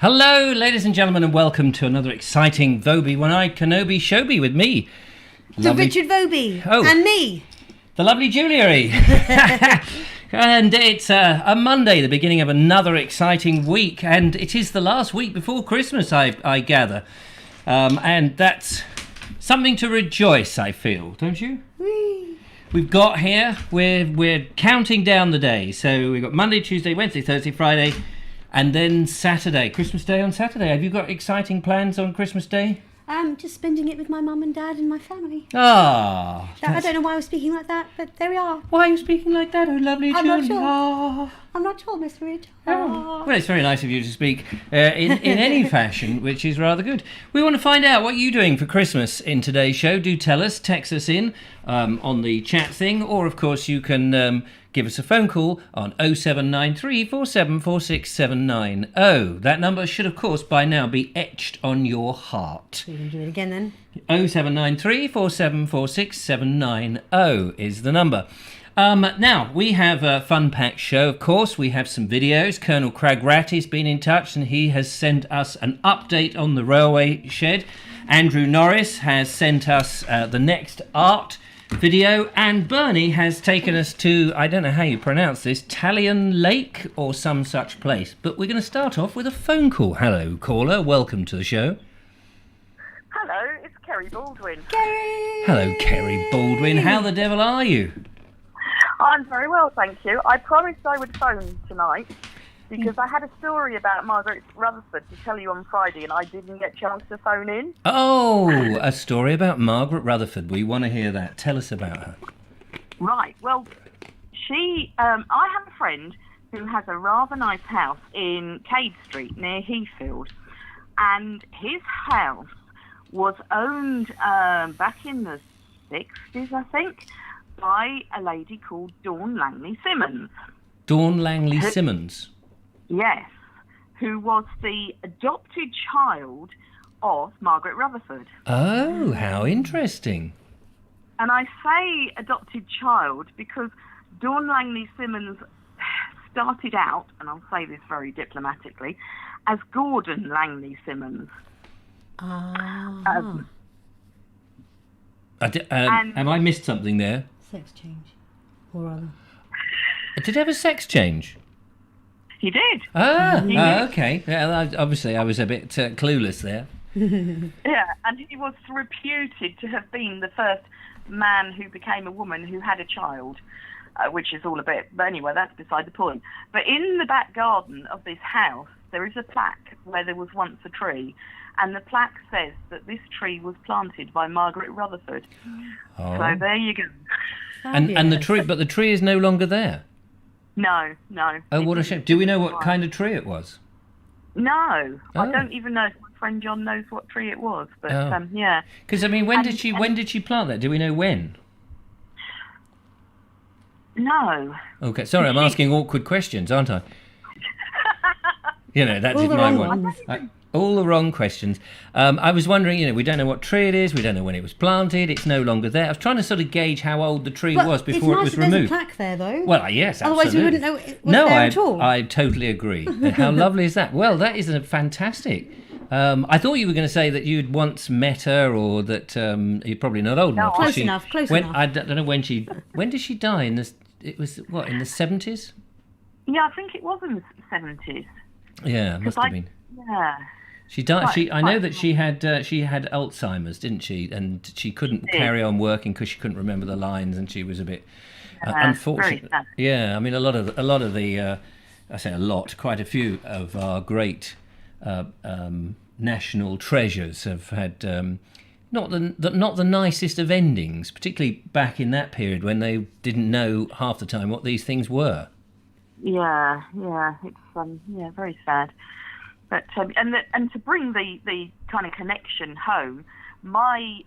Hello, ladies and gentlemen, and welcome to another exciting Vobes One-Eyed Kenobi Showbie with me. So Richard Vobes and me. The lovely Julia E. And it's a Monday, the beginning of another exciting week, and it is the last week before Christmas, I gather. And that's something to rejoice, I feel, don't you? Whee. We've got here, we're counting down the days. So we've got Monday, Tuesday, Wednesday, Thursday, Friday, and then Saturday, Christmas Day on Saturday. Have you got exciting plans on Christmas Day? Just spending it with my mum and dad and my family. Ah. I don't know why I was speaking like that, but there we are. Why are you speaking like that, oh lovely I'm Julia? not sure. I'm not sure, Mr. Rich. Oh. Well, it's very nice of you to speak in any fashion, which is rather good. We want to find out what you're doing for Christmas in today's show. Do tell us, text us in on the chat thing, or of course you can give us a phone call on 0793 474679. That number should, of course, by now be etched on your heart. We can do it again then. 0793 474679 is the number. Now, we have a fun-packed show, of course. We have some videos. Colonel Cragratty's been in touch and he has sent us an update on the railway shed. Andrew Norris has sent us the next art video, and Bernie has taken us to, I don't know how you pronounce this, Talion Lake or some such place. But we're going to start off with a phone call. Hello, caller. Welcome to the show. Hello, it's Kerry Baldwin. Kerry! Hello, Kerry Baldwin. How the devil are you? I'm very well, thank you. I promised I would phone tonight because I had a story about Margaret Rutherford to tell you on Friday and I didn't get a chance to phone in. Oh, a story about Margaret Rutherford. We want to hear that. Tell us about her. Right, well, I have a friend who has a rather nice house in Cade Street near Heathfield, and his house was owned back in the 60s, I think, by a lady called Dawn Langley Simmons. Dawn Langley Simmons? Yes, who was the adopted child of Margaret Rutherford. Oh, how interesting. And I say adopted child because Dawn Langley Simmons started out, and I'll say this very diplomatically, as Gordon Langley Simmons. Ah. Have I missed something there? Sex change. Or rather. Did he have a sex change? He did. Okay. Yeah, obviously, I was a bit clueless there. Yeah, and he was reputed to have been the first man who became a woman who had a child, which is all a bit... But anyway, that's beside the point. But in the back garden of this house, there is a plaque where there was once a tree, and the plaque says that this tree was planted by Margaret Rutherford. Oh. So there you go. And the tree, but the tree is no longer there. No. Oh, what a shame. Do we know what kind of tree it was? No, Oh. I don't even know if my friend John knows what tree it was, but yeah. Because I mean, when did she plant that? Do we know when? No. Okay, sorry, I'm asking awkward questions, aren't I? You know, that is my one. All the wrong questions. I was wondering, we don't know what tree it is. We don't know when it was planted. It's no longer there. I was trying to sort of gauge how old the tree was before it was removed. There's a plaque there, though. Well, yes, absolutely. Otherwise, we wouldn't know it was there at all. I totally agree. How lovely is that? Well, that is fantastic. I thought you were going to say that you'd once met her, or that you're probably not old enough. Close enough. I don't know when she. When did she die? It was what, in the 70s? Yeah, I think it was in the 70s. Yeah, it must have been. Yeah. She died. I know that she had Alzheimer's, didn't she? And she couldn't carry on working because she couldn't remember the lines, and she was a bit unfortunate. Yeah, I mean, a lot of the I say a lot, quite a few of our great national treasures have had not the nicest of endings, particularly back in that period when they didn't know half the time what these things were. Yeah, it's very sad. But and to bring the kind of connection home, my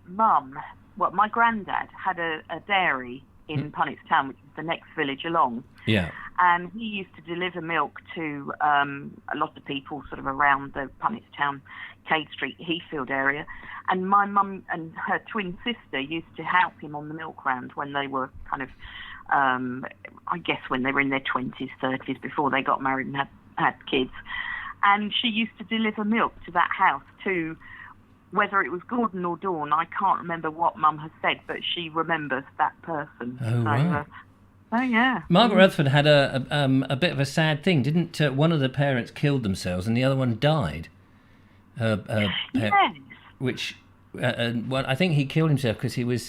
granddad had a dairy in Punnet's Town, which is the next village along. Yeah. And he used to deliver milk to a lot of people sort of around the Punnet's Town, Cade Street, Heathfield area. And my mum and her twin sister used to help him on the milk round when they were kind of, I guess when they were in their 20s, 30s, before they got married and had kids. and she used to deliver milk to that house too. Whether it was Gordon or Dawn, I can't remember what Mum has said, but she remembers that person. Oh, right. Oh, yeah. Margaret Rutherford had a bit of a sad thing, didn't one of the parents killed themselves and the other one died? Yes. Which, well, I think he killed himself because he was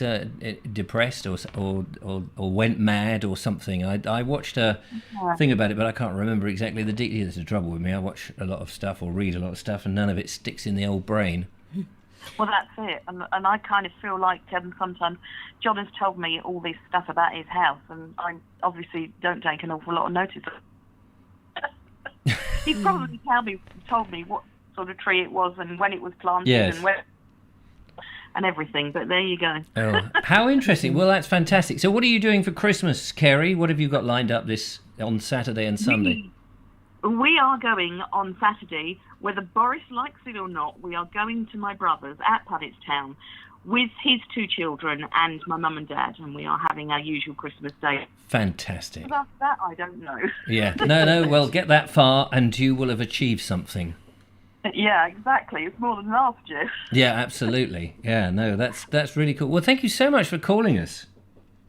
depressed or went mad or something. I watched a thing about it, but I can't remember exactly the details. There's the trouble with me. I watch a lot of stuff or read a lot of stuff, and none of it sticks in the old brain. Well, that's it. And I kind of feel like sometimes John has told me all this stuff about his house, and I obviously don't take an awful lot of notice of it. He's probably told me what sort of tree it was and when it was planted and where and everything. But there you go. Oh, how interesting. Well, that's fantastic. So what are you doing for Christmas, Kerry? What have you got lined up on Saturday and Sunday? We are going on Saturday, whether Boris likes it or not. We are going to my brother's at Pudditstown with his 2 children and my mum and dad, and we are having our usual Christmas day. Fantastic. About that, I don't know. Yeah, no, well, get that far and you will have achieved something. Yeah, exactly. It's more than last year. Yeah, absolutely. Yeah, no, that's really cool. Well, thank you so much for calling us.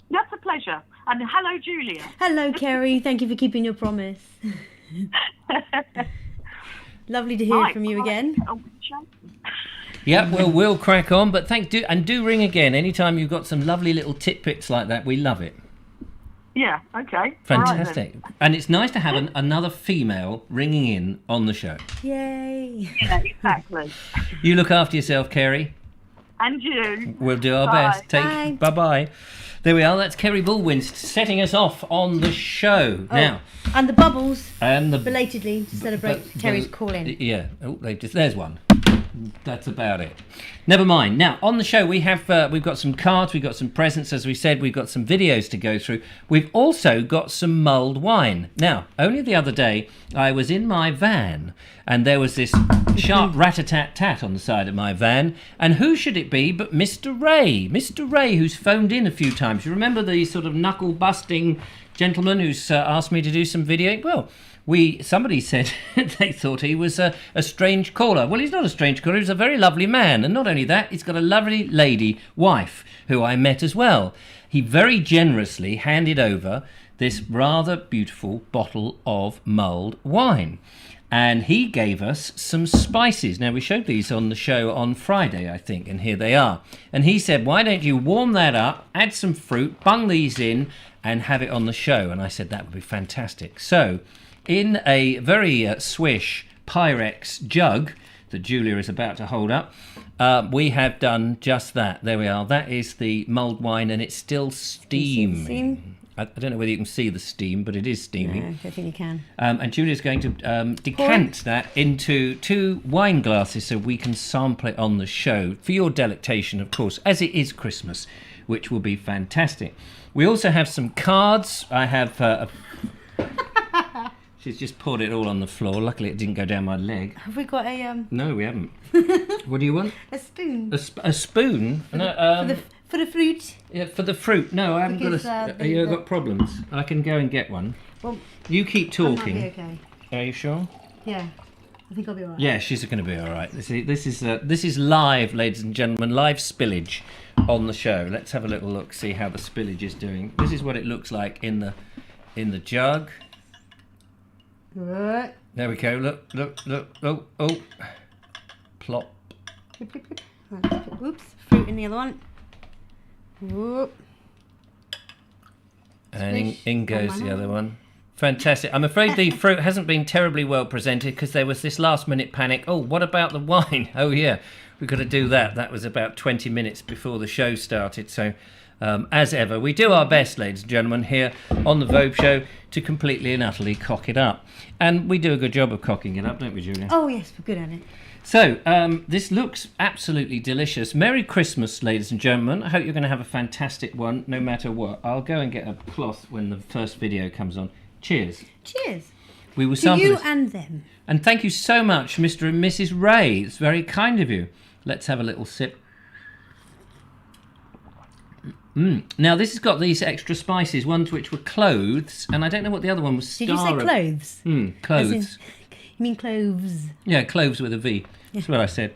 That's a pleasure. And hello, Julia. Hello, Kerry. Thank you for keeping your promise. Lovely to hear from you again. Yeah, well, we'll crack on, but do ring again anytime you've got some lovely little tidbits like that. We love it. Yeah, okay. Fantastic. Right, and it's nice to have another female ringing in on the show. Yay. Yeah, exactly. You look after yourself, Kerry. And you. We'll do our best. Bye-bye. There we are. That's Kerry Bullwin setting us off on the show. Now. And the bubbles. And belatedly to celebrate Kerry's call in. Yeah. Oh, there's one. That's about it. Never mind. Now, on the show, we've got some cards, we've got some presents, as we said, we've got some videos to go through. We've also got some mulled wine. Now, only the other day, I was in my van, and there was this sharp rat-a-tat-tat on the side of my van, and who should it be but Mr. Ray? Mr. Ray, who's phoned in a few times. You remember the sort of knuckle-busting gentleman who's asked me to do some video? Well, somebody said they thought he was a strange caller. Well, he's not a strange caller. He's a very lovely man. And not only that, he's got a lovely lady wife who I met as well. He very generously handed over this rather beautiful bottle of mulled wine. And he gave us some spices. Now, we showed these on the show on Friday, I think, and here they are. And he said, why don't you warm that up, add some fruit, bung these in, and have it on the show? And I said, that would be fantastic. So, in a very swish Pyrex jug that Julia is about to hold up, we have done just that. There we are. That is the mulled wine, and it's still steaming. I don't know whether you can see the steam, but it is steaming. No, I don't think you can. And Julia's going to decant that into 2 wine glasses so we can sample it on the show for your delectation, of course, as it is Christmas, which will be fantastic. We also have some cards. I have... She's just poured it all on the floor. Luckily, it didn't go down my leg. Have we got a... No, we haven't. What do you want? A spoon. A spoon? For the fruit. Yeah, for the fruit. No, I haven't got a... You've got problems. I can go and get one. Well, you keep talking. I might be okay. Are you sure? Yeah. I think I'll be all right. Yeah, she's going to be all right. This is live, ladies and gentlemen, live spillage on the show. Let's have a little look, see how the spillage is doing. This is what it looks like in the jug. Good. There we go. Look. Oh. Plop. Oops. Fruit in the other one. Whoop. And in goes the other one. Fantastic. I'm afraid the fruit hasn't been terribly well presented because there was this last-minute panic. Oh, what about the wine? Oh, yeah. We've got to do that. That was about 20 minutes before the show started. So, as ever, we do our best, ladies and gentlemen, here on the Vobes Show to completely and utterly cock it up. And we do a good job of cocking it up, don't we, Julia? Oh, yes, we're good at it. So, this looks absolutely delicious. Merry Christmas, ladies and gentlemen. I hope you're going to have a fantastic one, no matter what. I'll go and get a cloth when the first video comes on. Cheers. Cheers. We will to sample you this. And them. And thank you so much, Mr. and Mrs. Ray. It's very kind of you. Let's have a little sip. Now, this has got these extra spices, ones which were clothes, and I don't know what the other one was. Did you say clothes? Clothes. You mean cloves? Yeah, cloves with a V. That's what I said.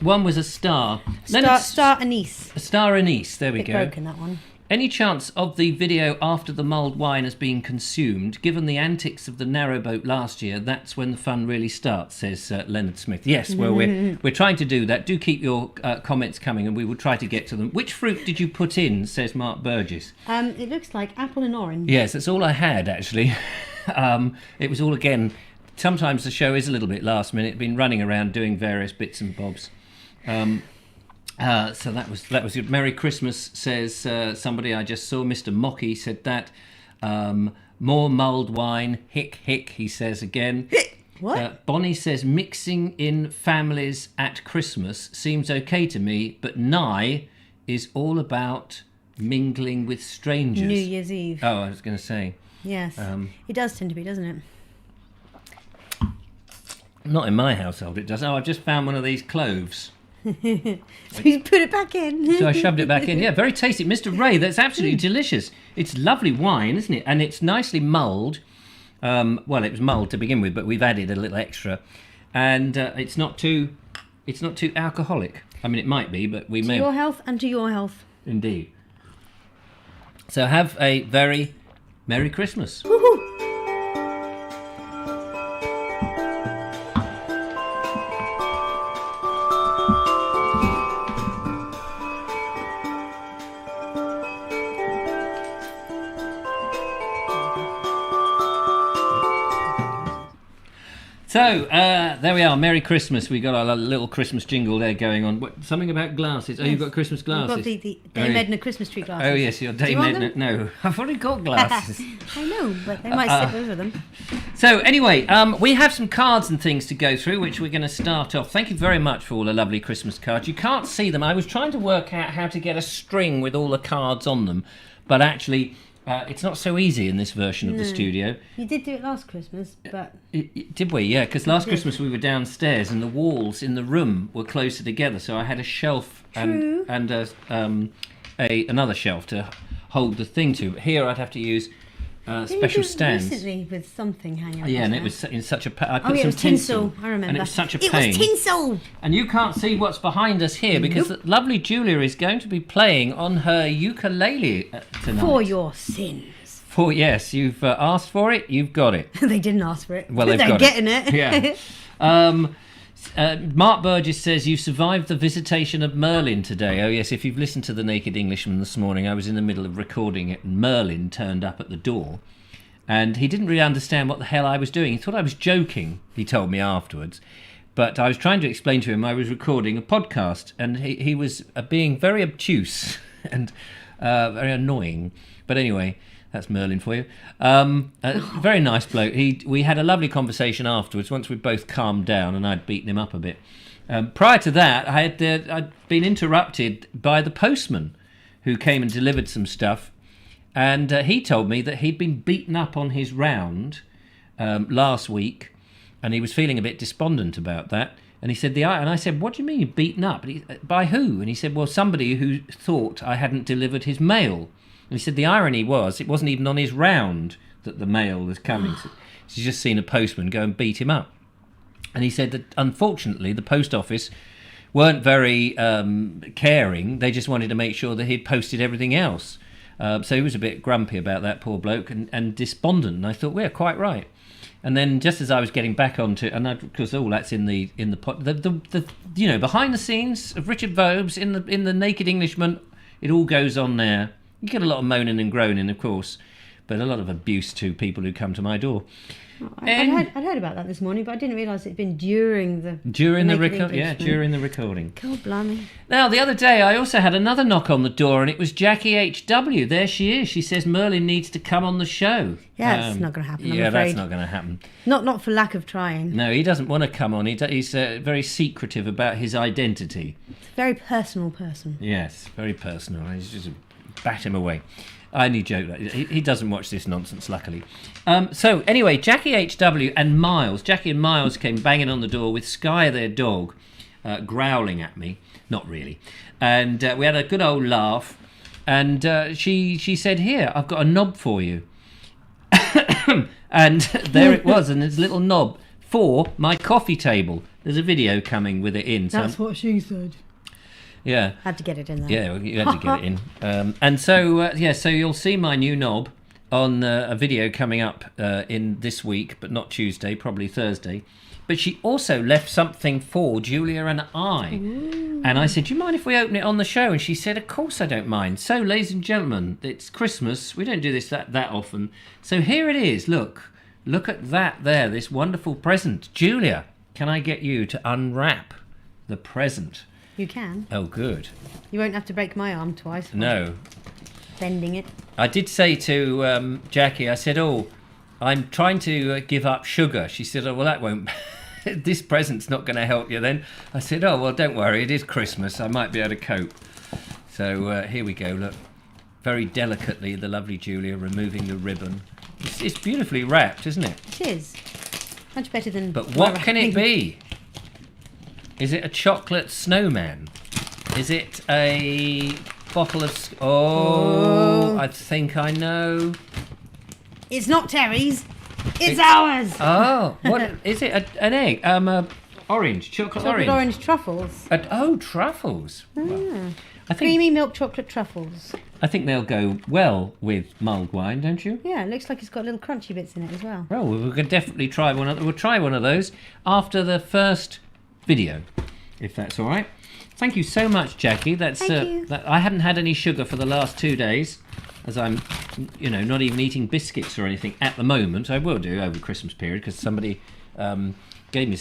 One was a star. Star anise. A star anise. There we Bit go. broken, that one. Any chance of the video after the mulled wine has been consumed? Given the antics of the narrowboat last year, that's when the fun really starts, says Leonard Smith. Yes, well, we're trying to do that. Do keep your comments coming and we will try to get to them. Which fruit did you put in, says Mark Burgess? It looks like apple and orange. Yes, that's all I had, actually. It was all, again, sometimes the show is a little bit last minute. Been running around doing various bits and bobs. So that was good. Merry Christmas, says somebody I just saw. Mr. Mocky said that. More mulled wine. Hick, hick, he says again. What? Bonnie says mixing in families at Christmas seems okay to me, but Nye is all about mingling with strangers. New Year's Eve. Oh, I was going to say. Yes. It does tend to be, doesn't it? Not in my household, it does. Oh, I've just found one of these cloves. So you put it back in. So I shoved it back in. Yeah, very tasty. Mr. Ray, that's absolutely delicious. It's lovely wine, isn't it? And it's nicely mulled. Well, it was mulled to begin with, but we've added a little extra. And it's not too alcoholic. I mean, it might be, but we may... To your health and to your health. Indeed. So have a very Merry Christmas. Woohoo! So, there we are. Merry Christmas. We got our little Christmas jingle there going on. What, something about glasses. Oh, you've got Christmas glasses. I've got the Dame Edna Christmas tree glasses. Oh, yes, your Dame Edna. No, I've already got glasses. I know, but they might slip over them. So, anyway, we have some cards and things to go through, which we're going to start off. Thank you very much for all the lovely Christmas cards. You can't see them. I was trying to work out how to get a string with all the cards on them, but actually... it's not so easy in this version of the studio. You did do it last Christmas, but... Did we? Yeah, because last Christmas we were downstairs and the walls in the room were closer together, so I had a shelf and another shelf to hold the thing to. Here I'd have to use special stands. Recently with something hanging on. Yeah, and it was in such a... I put some it was tinsel. I remember. And it was such a pain. It was tinsel! And you can't see what's behind us here because lovely Julia is going to be playing on her ukulele tonight. For your sins. Yes, you've asked for it, you've got it. They didn't ask for it. Well, they've They're got getting it. Yeah. Mark Burgess says you survived the visitation of Merlin today. Oh yes, if you've listened to The Naked Englishman this morning, I was in the middle of recording it and Merlin turned up at the door and he didn't really understand what the hell I was doing. He thought I was joking, he told me afterwards, but I was trying to explain to him I was recording a podcast and he was being very obtuse and very annoying. But anyway, that's Merlin for you. Very nice bloke. We had a lovely conversation afterwards once we'd both calmed down and I'd beaten him up a bit. Prior to that, I'd been interrupted by the postman who came and delivered some stuff. And he told me that he'd been beaten up on his round last week and he was feeling a bit despondent about that. And he said, and I said, what do you mean you're beaten up? By who? And he said, well, somebody who thought I hadn't delivered his mail. And he said the irony was it wasn't even on his round that the mail was coming. So he's just seen a postman go and beat him up. And he said that unfortunately the post office weren't very caring. They just wanted to make sure that he'd posted everything else. So he was a bit grumpy about that, poor bloke, and despondent. And I thought, well, quite right. And then just as I was getting back onto, because all that's in the pot, the behind the scenes of Richard Vobes in the Naked Englishman, it all goes on there. You get a lot of moaning and groaning, of course, but a lot of abuse to people who come to my door. I'd heard about that this morning, but I didn't realise it'd been during the recording. God blimey. Now, the other day, I also had another knock on the door, and it was Jackie H.W. There she is. She says Merlin needs to come on the show. Yeah, it's not going to happen, I'm afraid. that's not going to happen. Not for lack of trying. No, he doesn't want to come on. He's very secretive about his identity. Very personal person. Yes, very personal. He's just bat him away. I only joke. He doesn't watch this nonsense, luckily. So, anyway, Jackie H.W. and Miles. Jackie and Miles came banging on the door with Sky, their dog, growling at me. Not really. And we had a good old laugh. And she said, here, I've got a knob for you. And there it was, and his little knob for my coffee table. There's a video coming with it in. That's what she said. Yeah. Had to get it in there. Yeah, you had to get it in. And so, so you'll see my new knob on a video coming up in this week, but not Tuesday, probably Thursday. But she also left something for Julia and I. Ooh. And I said, do you mind if we open it on the show? And she said, of course I don't mind. So, ladies and gentlemen, it's Christmas. We don't do this that often. So here it is. Look at that there, this wonderful present. Julia, can I get you to unwrap the present? You can. Oh, good. You won't have to break my arm twice. No. Bending it. I did say to Jackie, I said, I'm trying to give up sugar. She said, well, that won't... this present's not going to help you then. I said, well, don't worry. It is Christmas. I might be able to cope. So here we go. Look, very delicately, the lovely Julia removing the ribbon. It's beautifully wrapped, isn't it? It is. Much better than... But what can it be? Is it a chocolate snowman? Is it a bottle of... Oh, I think I know. It's not Terry's. It's ours. Oh, what is it? An egg? Orange, chocolate orange truffles. Truffles. Ah. I think Creamy milk chocolate truffles. I think they'll go well with mulled wine, don't you? Yeah, it looks like it's got little crunchy bits in it as well. Oh, well, we can definitely try one. We'll try one of those after the first video, if that's all right. Thank you so much, Jackie. Thank you. I haven't had any sugar for the last 2 days, as I'm, not even eating biscuits or anything at the moment. I will do over the Christmas period because somebody gave me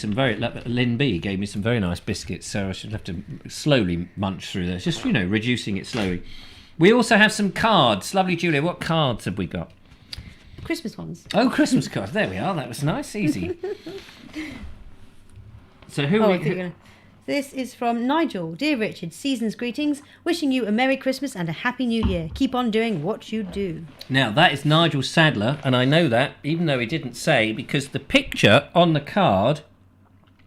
Lynn B gave me some very nice biscuits, so I should have to slowly munch through those, just, reducing it slowly. We also have some cards. Lovely Julia, what cards have we got? Christmas ones. Oh, Christmas cards. There we are. That was nice, easy. So This is from Nigel. Dear Richard, season's greetings. Wishing you a Merry Christmas and a Happy New Year. Keep on doing what you do. Now, that is Nigel Sadler, and I know that, even though he didn't say, because the picture on the card,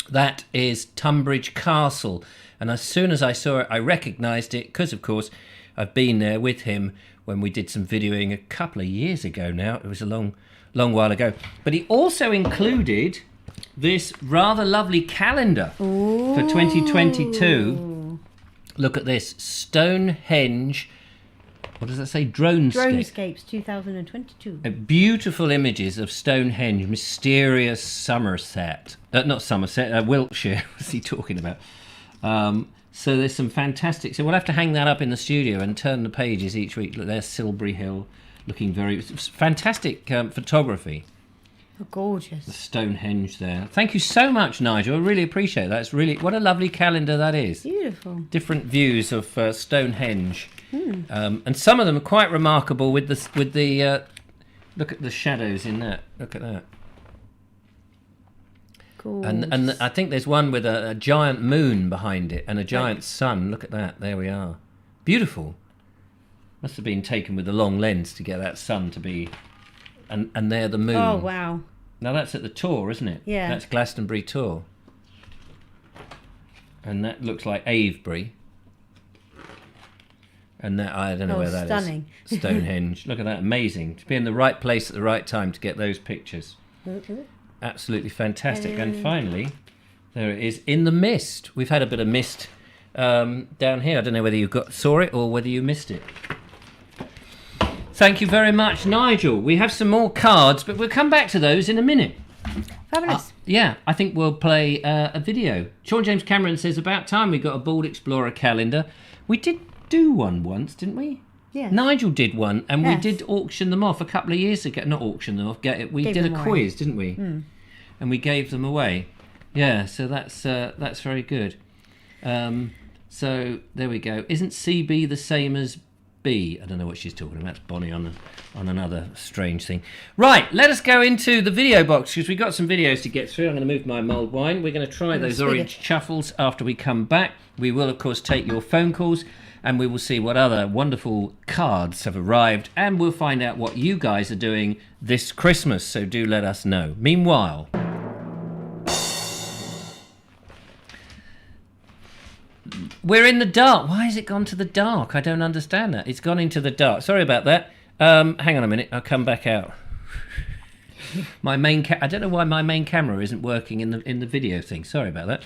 that is Tunbridge Castle. And as soon as I saw it, I recognised it, because, of course, I've been there with him when we did some videoing a couple of years ago now. It was a long while ago. But he also included this rather lovely calendar for 2022. Look at this. Stonehenge. What does that say? Dronescapes 2022. Beautiful images of Stonehenge, mysterious Somerset. Not Somerset, Wiltshire. What's he talking about? So there's some fantastic... So we'll have to hang that up in the studio and turn the pages each week. Look, there's Silbury Hill, looking very... Fantastic photography. Oh, gorgeous. The Stonehenge there. Thank you so much, Nigel. I really appreciate that. It's really... What a lovely calendar that is. Beautiful. Different views of Stonehenge. And some of them are quite remarkable with the look at the shadows in that. Look at that. And I think there's one with a giant moon behind it and a giant sun. Look at that. There we are. Beautiful. Must have been taken with a long lens to get that sun to be... And there the moon. Oh, wow. Now that's at the Tor, isn't it? Yeah. That's Glastonbury Tor. And that looks like Avebury. And that, I don't know where that stunning. is. Stonehenge. Look at that. Amazing. To be in the right place at the right time to get those pictures. Absolutely fantastic. And finally, there it is in the mist. We've had a bit of mist down here. I don't know whether you saw it or whether you missed it. Thank you very much, Nigel. We have some more cards, but we'll come back to those in a minute. Fabulous. Yeah, I think we'll play a video. Sean James Cameron says, about time we got a Bald Explorer calendar. We did do one once, didn't we? Yeah. Nigel did one, and Yes. we did auction them off a couple of years ago. Not auction them off, we Gave did a them away. quiz, didn't we? And we gave them away. Yeah, so that's very good. So there we go. Isn't CB the same as B? I don't know what she's talking about. That's Bonnie on another strange thing. Right, let us go into the video box because we've got some videos to get through. I'm going to move my mulled wine. We're going to try those orange truffles after we come back. We will, of course, take your phone calls and we will see what other wonderful cards have arrived and we'll find out what you guys are doing this Christmas. So do let us know. Meanwhile... We're in the dark. Why has it gone to the dark? I don't understand that. It's gone into the dark. Sorry about that. Hang on a minute. I'll come back out. My main I don't know why my main camera isn't working in the video thing. Sorry about that.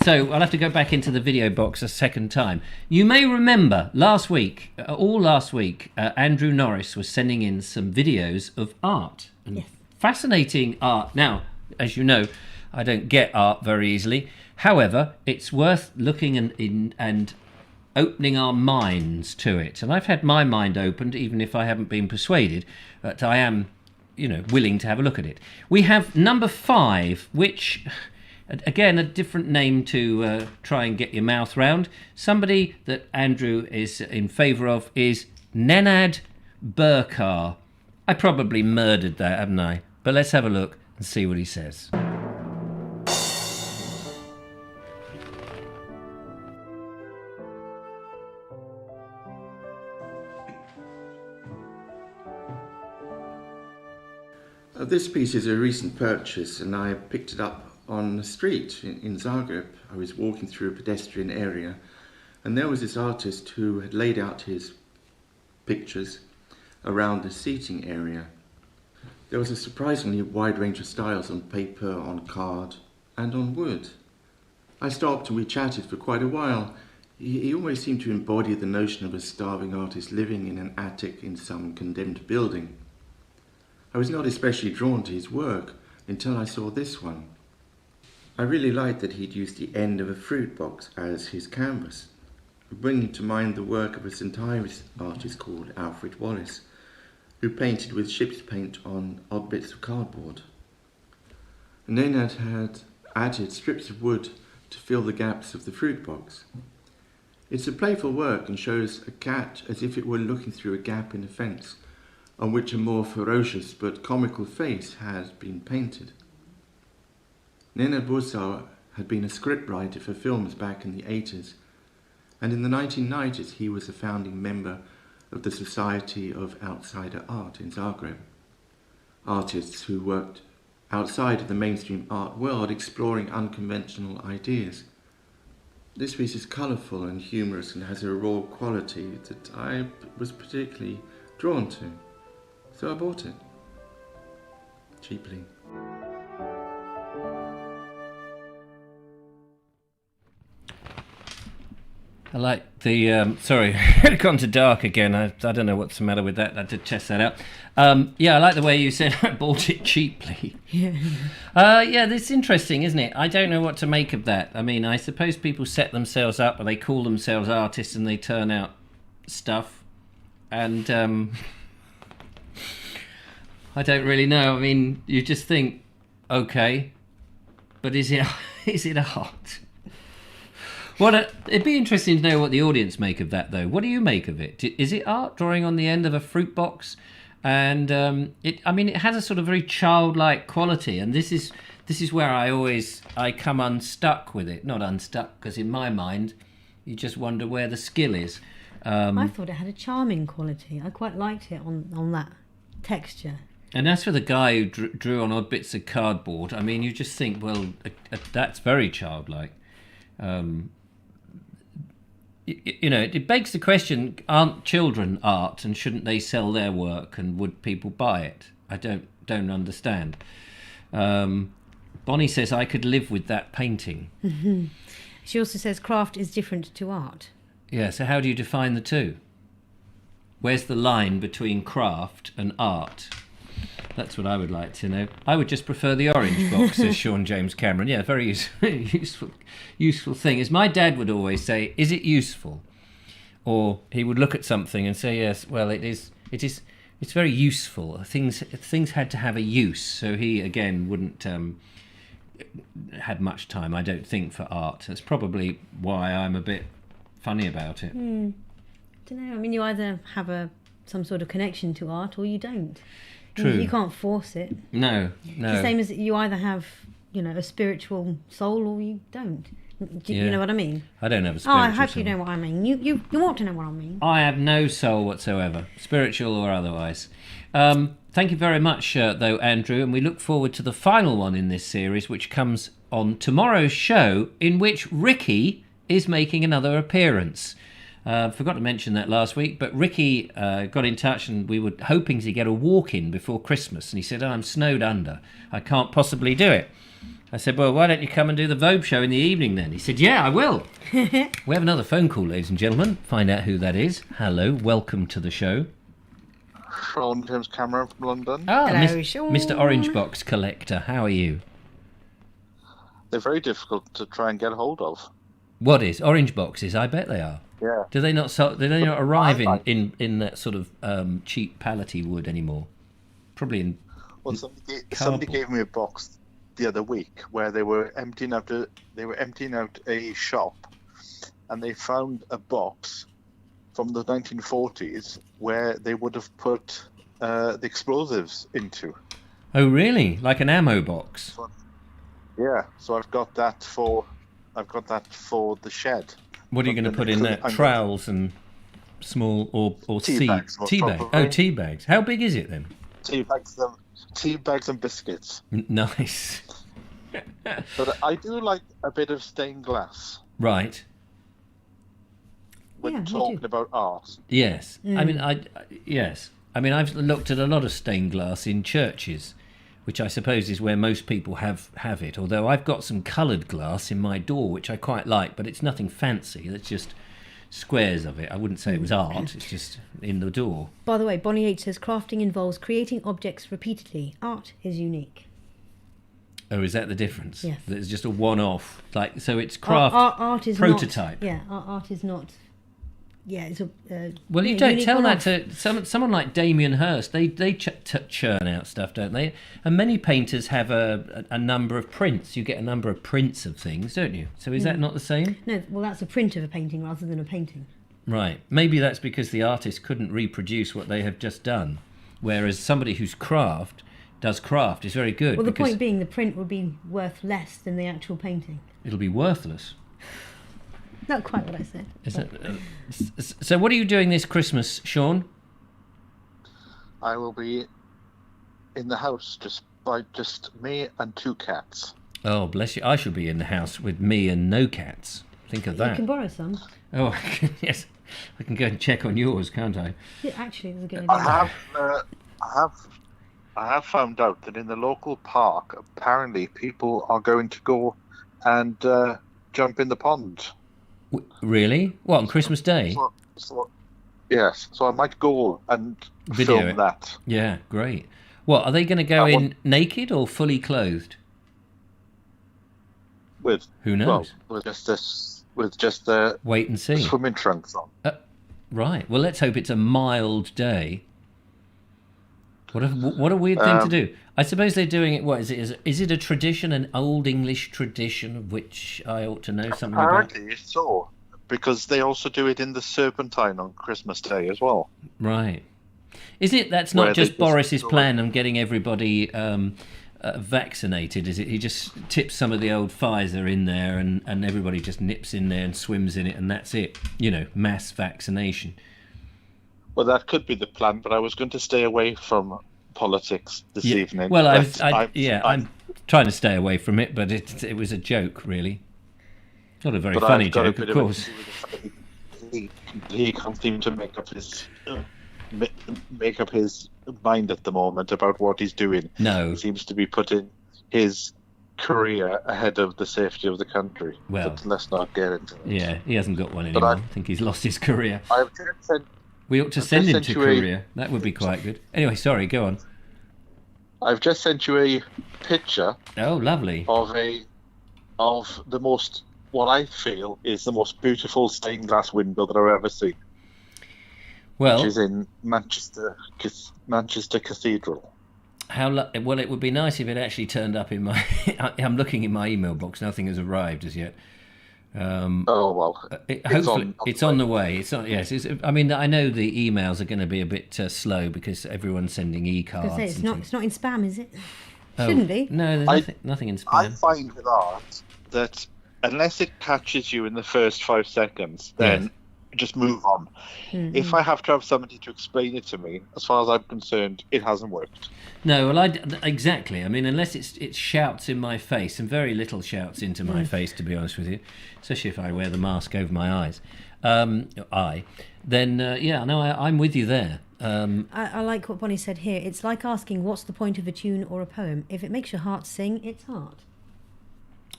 So I'll have to go back into the video box a second time. You may remember last week, Andrew Norris was sending in some videos of art. And Yes. Fascinating art. Now, as you know, I don't get art very easily. However, it's worth looking and opening our minds to it. And I've had my mind opened, even if I haven't been persuaded, but I am, willing to have a look at it. We have number 5, which... Again, a different name to try and get your mouth round. Somebody that Andrew is in favour of is Nenad Burkar. I probably murdered that, haven't I? But let's have a look and see what he says. This piece is a recent purchase, and I picked it up on the street in Zagreb. I was walking through a pedestrian area, and there was this artist who had laid out his pictures around the seating area. There was a surprisingly wide range of styles on paper, on card, and on wood. I stopped and we chatted for quite a while. He almost seemed to embody the notion of a starving artist living in an attic in some condemned building. I was not especially drawn to his work until I saw this one. I really liked that he'd used the end of a fruit box as his canvas, bringing to mind the work of a St Ives artist called Alfred Wallace, who painted with ship's paint on odd bits of cardboard. Nenad had added strips of wood to fill the gaps of the fruit box. It's a playful work and shows a cat as if it were looking through a gap in a fence, on which a more ferocious but comical face has been painted. Nenad Burkar had been a scriptwriter for films back in the 80s, and in the 1990s he was a founding member of the Society of Outsider Art in Zagreb. Artists who worked outside of the mainstream art world exploring unconventional ideas. This piece is colourful and humorous and has a raw quality that I was particularly drawn to. So I bought it. Cheaply. I like the... sorry, it gone to dark again. I don't know what's the matter with that. I did test that out. I like the way you said I bought it cheaply. Yeah, that's interesting, isn't it? I don't know what to make of that. I mean, I suppose people set themselves up and they call themselves artists and they turn out stuff. And I don't really know. I mean, you just think, okay, but is it art? It'd be interesting to know what the audience make of that, though. What do you make of it? Is it art, drawing on the end of a fruit box? And it has a sort of very childlike quality. And this is where I come unstuck with it. Not unstuck, because in my mind, you just wonder where the skill is. I thought it had a charming quality. I quite liked it on that texture. And as for the guy who drew on odd bits of cardboard, I mean, you just think, well, that's very childlike. It begs the question, aren't children art and shouldn't they sell their work and would people buy it? I don't understand. Bonnie says I could live with that painting. Mm-hmm. She also says craft is different to art. Yeah, so how do you define the two? Where's the line between craft and art? That's what I would like to know. I would just prefer the orange box, says Sean James Cameron. Yeah, very useful thing. As my dad would always say, is it useful? Or he would look at something and say, yes, well, it's very useful. Things had to have a use. So he, again, wouldn't had much time, I don't think, for art. That's probably why I'm a bit funny about it. I don't know. I mean, you either have some sort of connection to art or you don't. True. You can't force it. No. It's the same as you either have, a spiritual soul or you don't. You know what I mean? I don't have a spiritual soul. I hope you know what I mean. You want to know what I mean. I have no soul whatsoever, spiritual or otherwise. Thank you very much, though, Andrew, and we look forward to the final one in this series, which comes on tomorrow's show, in which Ricky is making another appearance. Forgot to mention that last week, but Ricky got in touch and we were hoping to get a walk-in before Christmas. And he said, I'm snowed under. I can't possibly do it. I said, well, why don't you come and do the Vobes Show in the evening then? He said, yeah, I will. We have another phone call, ladies and gentlemen. Find out who that is. Hello, welcome to the show. Sean James Cameron from London. Ah, Hello, Sean. Mr. Orange Box Collector, how are you? They're very difficult to try and get hold of. What is? Orange boxes, I bet they are. Yeah. Do they not arrive in that sort of cheap pallety wood anymore? Probably in Well, somebody gave me a box the other week where they were emptying out a shop, and they found a box from the 1940s where they would have put the explosives into. Oh, really? Like an ammo box? Yeah. So I've got that for the shed. What are you going to put in there? Trowels and small or Tea seed? bags, most Tea bags. probably. Oh, tea bags. How big is it then? Tea bags and biscuits. Nice. But I do like a bit of stained glass Right. when Yeah, me talking too. about art. Yes. I mean, yes. I mean, I've looked at a lot of stained glass in churches, which I suppose is where most people have it. Although I've got some coloured glass in my door, which I quite like, but it's nothing fancy. It's just squares of it. I wouldn't say it was art. It's just in the door. By the way, Bonnie H says crafting involves creating objects repeatedly. Art is unique. Oh, is that the difference? Yes. It's just a one-off. Like, so it's craft Art is prototype. Not, yeah, art is not. Yeah, it's a. Well, you don't unique tell one-off. that to someone like Damien Hirst. They churn out stuff, don't they? And many painters have a number of prints. You get a number of prints of things, don't you? So is that not the same? No, well, that's a print of a painting rather than a painting. Right. Maybe that's because the artist couldn't reproduce what they have just done, whereas somebody who's does craft is very good. Well, the because point being, the print will be worth less than the actual painting. it'll be worthless. Not quite what I said. Is it? So what are you doing this Christmas, Sean? I will be in the house just me and 2 cats. Oh, bless you. I shall be in the house with me and no cats. Think of You that. can borrow some. Oh, yes. I can go and check on yours, can't I? Yeah, actually, that's a good I idea. have found out that in the local park, apparently people are going to go and jump in the pond. Really? What, on Christmas Day? Yes, so I might go and Video film it. that. Yeah, great. What, are they going to go in naked or fully clothed? With Who knows? with just the Wait and see. swimming trunks on. Right. Well, let's hope it's a mild day. What a weird thing to do. I suppose they're doing it. What is it? Is it a tradition, an old English tradition of which I ought to know something about? Apparently so, because they also do it in the Serpentine on Christmas Day as well. Right. Is it? That's Where not they just just Boris's go plan on getting everybody vaccinated, is it? He just tips some of the old Pfizer in there, and everybody just nips in there and swims in it, and that's it. You know, mass vaccination. Well, that could be the plan, but I was going to stay away from politics this evening. Well, But I'm trying to stay away from it, but it was a joke, really. Not a very but funny I've got a joke, bit of course. He can't seem to make up his mind at the moment about what he's doing. No. He seems to be putting his career ahead of the safety of the country. Well, but let's not get into it. Yeah, he hasn't got one anymore. I think he's lost his career. I've just sent We ought to send him sent to you a- Korea. That would be quite good. Anyway, sorry, go on. I've just sent you a picture Oh, lovely. of the most, what I feel is the most beautiful stained glass window that I've ever seen, Well, which is in Manchester Cathedral. well, it would be nice if it actually turned up in my... I'm looking in my email box. Nothing has arrived as yet. Oh well, Hopefully, it's on the way. It's not. Yes, I mean, I know the emails are going to be a bit slow because everyone's sending e-cards. I was gonna say, and things. it's not in spam, is it? Oh, Shouldn't be. No, there's nothing in I spam. find with art that unless it catches you in the first 5 seconds, then Yes. just move on. Mm-hmm. If I have to have somebody to explain it to me, as far as I'm concerned, it hasn't worked. No, well, exactly. I mean, unless it shouts in my face, and very little shouts into my face, to be honest with you, especially if I wear the mask over my eyes. then I'm with you there. I like what Bonnie said here. It's like asking, what's the point of a tune or a poem? If it makes your heart sing, it's art.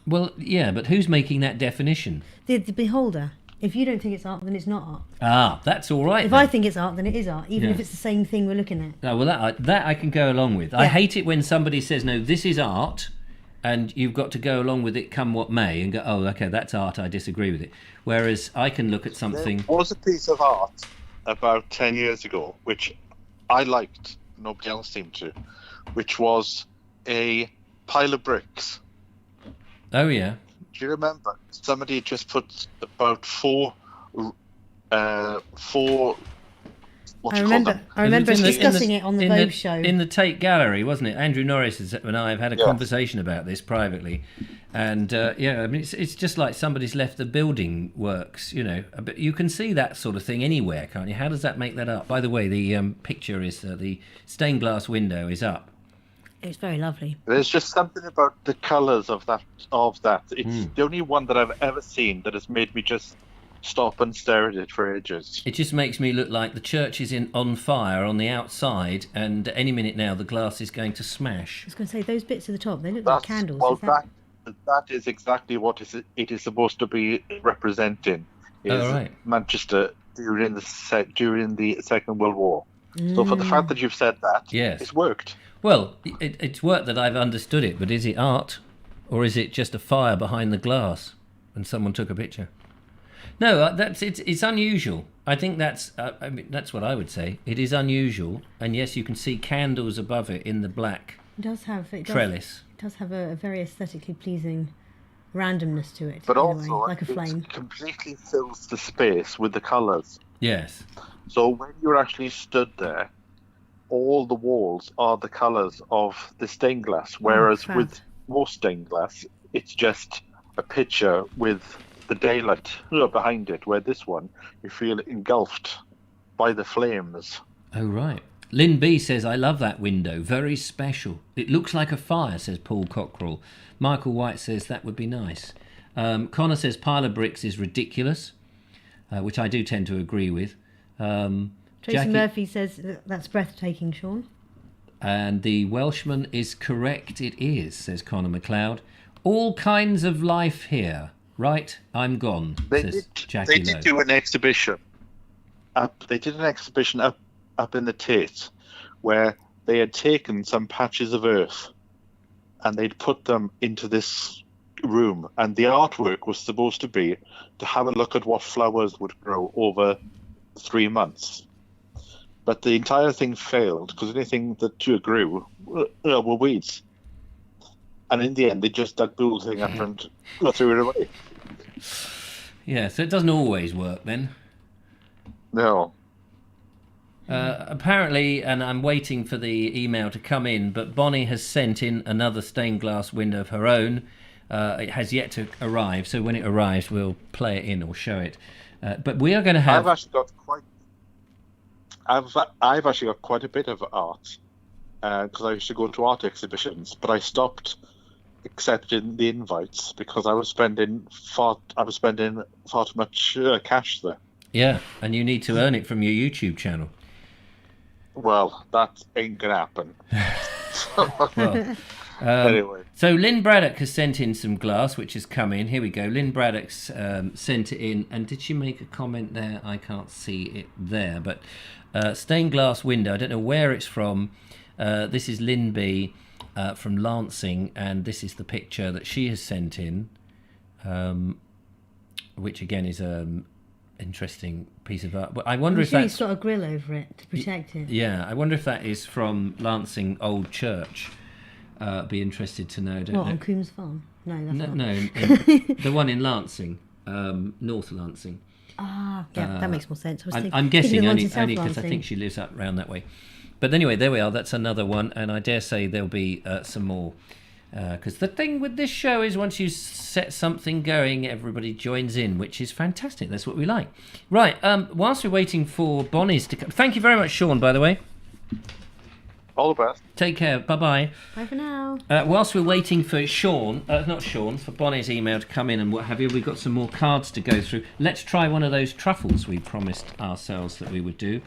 Well, yeah, but who's making that definition? The beholder. If you don't think it's art, then it's not art. Ah, that's all right. If then. I think it's art, then it is art, even if it's the same thing we're looking at. Oh, well, that I can go along with. I hate it when somebody says, no, this is art, and you've got to go along with it come what may, and go, oh, okay, that's art, I disagree with it. Whereas I can look at something... There was a piece of art about 10 years ago, which I liked, nobody else seemed to, which was a pile of bricks. Oh, yeah. Do you remember? Somebody just put about four. I remember discussing it on the Vobes Show. In the Tate Gallery, wasn't it? Andrew Norris and I have had a conversation about this privately. And, I mean, it's just like somebody's left the building works, But you can see that sort of thing anywhere, can't you? How does that make that up? By the way, the picture is, the stained glass window is up. It's very lovely. There's just something about the colours of that. It's the only one that I've ever seen that has made me just stop and stare at it for ages. It just makes me look like the church is on fire on the outside, and any minute now the glass is going to smash. I was going to say, those bits at the top, they look like candles. Well, that is exactly what it is supposed to be representing. Manchester during the Second World War. So for the fact that you've said that, it's worked. Well, it's worked that I've understood it, but is it art, or is it just a fire behind the glass and someone took a picture? No, it's unusual. I think that's what I would say. It is unusual, and yes, you can see candles above it in the black trellis. It does have a very aesthetically pleasing randomness to it, but also like a flame. It completely fills the space with the colours. Yes. So when you're actually stood there, all the walls are the colours of the stained glass, whereas with most stained glass, it's just a picture with the daylight behind it, where this one, you feel engulfed by the flames. Oh, right. Lynn B says, I love that window. Very special. It looks like a fire, says Paul Cockrell. Michael White says, that would be nice. Connor says, pile of bricks is ridiculous, which I do tend to agree with. Tracy Murphy says, that's breathtaking, Sean. And the Welshman is correct. It is, says Connor MacLeod. All kinds of life here. Right, I'm gone, says Jackie They did do an exhibition. They did an exhibition up in the Tate where they had taken some patches of earth and they'd put them into this room, and the artwork was supposed to be to have a look at what flowers would grow over 3 months. But the entire thing failed because anything that grew were weeds. And in the end, they just dug the whole thing up and threw it away. Yeah, so it doesn't always work then. No. Apparently, and I'm waiting for the email to come in, but Bonnie has sent in another stained glass window of her own. It has yet to arrive, so when it arrives, we'll play it in or show it. But we are going to have... I've actually got quite a bit of art because I used to go to art exhibitions, but I stopped accepting the invites because I was spending far too much cash there. Yeah, and you need to earn it from your YouTube channel. Well, that ain't gonna happen. Well, anyway. So Lynn Braddock has sent in some glass, which has come in. Here we go. Lynn Braddock's sent it in, and did she make a comment there? I can't see it there, but stained glass window. I don't know where it's from. This is Lynn B from Lancing, and this is the picture that she has sent in, which again is interesting piece of art. But I wonder if that's got a grill over it to protect it. Yeah, I wonder if that is from Lancing Old Church. Be interested to know. Don't know. On Coombs Farm? No, that's not. No, the one in Lancing, North Lancing. Ah, yeah, that makes more sense. I'm guessing only because I think she lives up around that way. But anyway, there we are. That's another one, and I dare say there'll be some more. Because the thing with this show is once you set something going, everybody joins in, which is fantastic. That's what we like. Right, whilst we're waiting for Bonnie's to come... Thank you very much, Sean, by the way. All the best. Take care. Bye-bye. Bye for now. Whilst we're waiting for for Bonnie's email to come in and what have you, we've got some more cards to go through. Let's try one of those truffles we promised ourselves that we would do.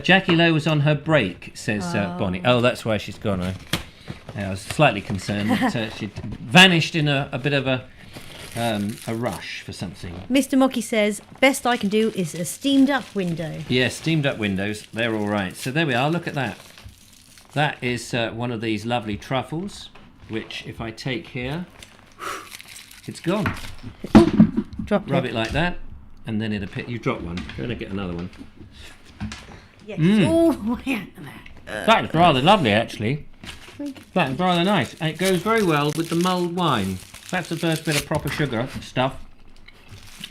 Jackie Lowe was on her break, says Bonnie. Oh, that's why she's gone. I was slightly concerned that she'd vanished in a bit of a rush for something. Mr. Mocky says, best I can do is a steamed up window. Yeah, steamed up windows. They're all right. So there we are. Look at that. That is one of these lovely truffles, which if I take here, it's gone. Drop Rub it like that, and then it'll you drop one. Go and get another one. Yes. Oh, yeah. That is rather lovely, actually. That is rather nice. And it goes very well with the mulled wine. That's the first bit of proper sugar stuff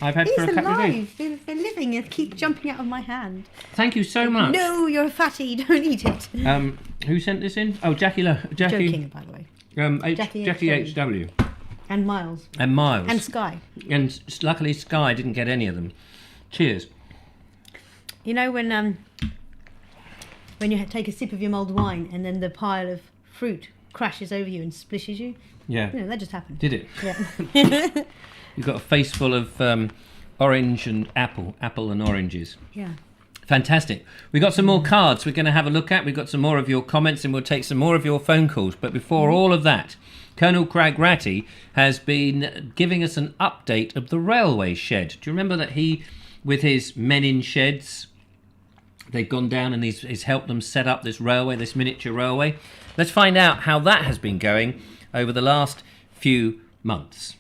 I've had for a couple of days. They're living and keep jumping out of my hand. Thank you so much. No, you're a fatty. Don't eat it. Who sent this in? Oh, Jackie. Joking, by the way. Jackie HW. And Miles. And Miles. And Sky. And luckily Sky didn't get any of them. Cheers. You know when you take a sip of your mulled wine and then the pile of fruit crashes over you and splishes you? Yeah. You know, that just happened. Did it? Yeah. You've got a face full of orange and apple and oranges. Yeah. Fantastic. We've got some more cards we're going to have a look at. We've got some more of your comments and we'll take some more of your phone calls. But before all of that, Colonel Crag Ratty has been giving us an update of the railway shed. Do you remember that he, with his men in sheds, they've gone down and he's helped them set up this railway, this miniature railway? Let's find out how that has been going over the last few months.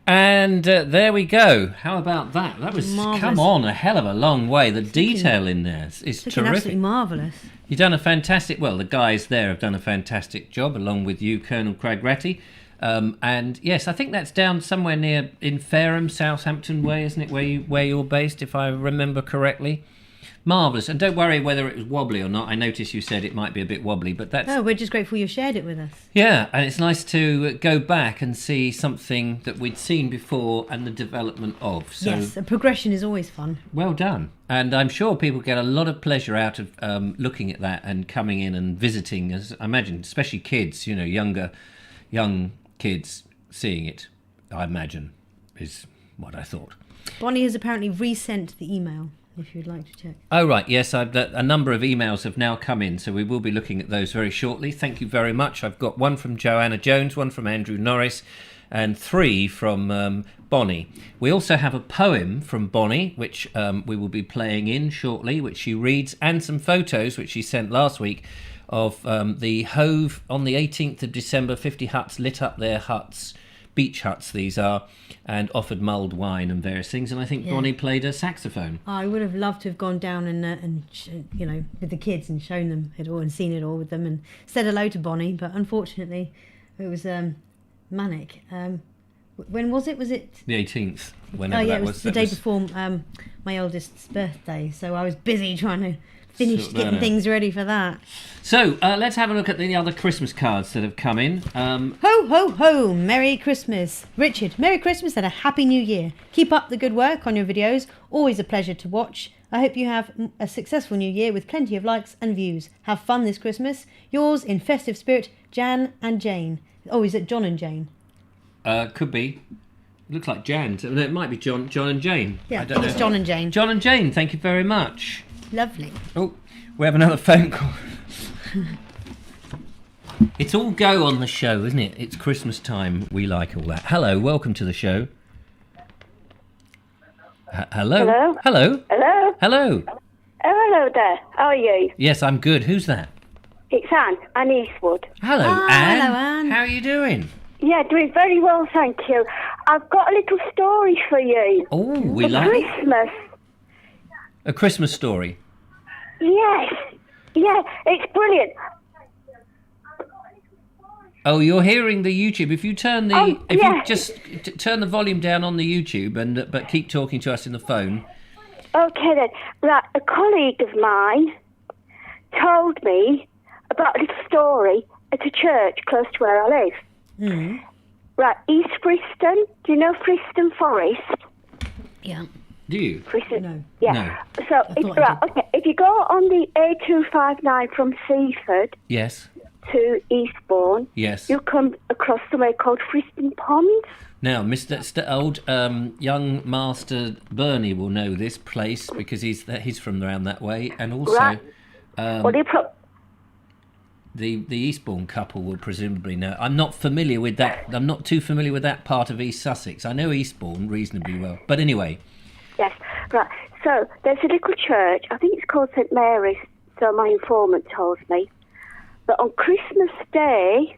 And there we go. How about that? That was, marvellous. Come on, a hell of a long way. The detail in there is terrific. Absolutely marvellous. You've done a fantastic, well, the guys there have done a fantastic job, along with you, Colonel Crag Ratty. And yes, I think that's down somewhere near in Fareham, Southampton way, isn't it? Where you're based, if I remember correctly. Marvellous. And don't worry whether it was wobbly or not. I noticed you said it might be a bit wobbly, but that's... Oh, we're just grateful you shared it with us. Yeah, and it's nice to go back and see something that we'd seen before and the development of. So, yes, a progression is always fun. well done. And I'm sure people get a lot of pleasure out of looking at that and coming in and visiting, as I imagine, especially kids, young kids seeing it, I imagine, is what I thought. Bonnie has apparently resent the email, if you'd like to check. Oh, right, yes, a number of emails have now come in, so we will be looking at those very shortly. Thank you very much. I've got one from Joanna Jones, one from Andrew Norris, and 3 from Bonnie. We also have a poem from Bonnie, which we will be playing in shortly, which she reads, and some photos, which she sent last week, of the Hove on the 18th of December. 50 huts lit up their huts, beach huts these are, and offered mulled wine and various things. And I think Bonnie played a saxophone. I would have loved to have gone down and with the kids and shown them it all and seen it all with them and said hello to Bonnie, but unfortunately it was manic. When was it? Was it The 18th. it was the day before my oldest's birthday, so I was busy trying to finish getting things ready for that. So let's have a look at the other Christmas cards that have come in. Ho, ho, ho! Merry Christmas. Richard, Merry Christmas and a Happy New Year. Keep up the good work on your videos. Always a pleasure to watch. I hope you have a successful new year with plenty of likes and views. Have fun this Christmas. Yours in festive spirit, Jan and Jane. Oh, is it John and Jane? Could be. Looks like Jan. No, it might be John and Jane. Yeah, I don't know. it's John and Jane. John and Jane, thank you very much. Lovely. Oh, we have another phone call. It's all go on the show, isn't it? It's Christmas time. We like all that. Hello, welcome to the show. Hello? Hello? Hello? Hello? Hello? Oh, hello there. How are you? Yes, I'm good. Who's that? It's Anne Eastwood. Hello, Ah, Anne. hello, Anne. How are you doing? Yeah, doing very well, thank you. I've got a little story for you. Oh, we For like Christmas. a Christmas story. Yes. Yeah, it's brilliant. Oh, you're hearing the YouTube. If you turn the, if yeah. you just turn the volume down on the YouTube and but keep talking to us in the phone. Okay then. Right, a colleague of mine told me about a little story at a church close to where I live. Mm. Right, East Friston. Do you know Friston Forest? Yeah. Do you? Friston. No. Yeah. No. So, thought I did. okay. If you go on the A259 from Seaford Yes. to Eastbourne, Yes. you'll come across somewhere called Friston Ponds. Now, Mr. Old young Master Bernie will know this place because he's from around that way, and also Right. Well, the Eastbourne couple will presumably know. I'm not familiar with that. I'm not too familiar with that part of East Sussex. I know Eastbourne reasonably well, but anyway. yes, right. So there's a little church. I think it's called St Mary's. So my informant told me. But on Christmas Day,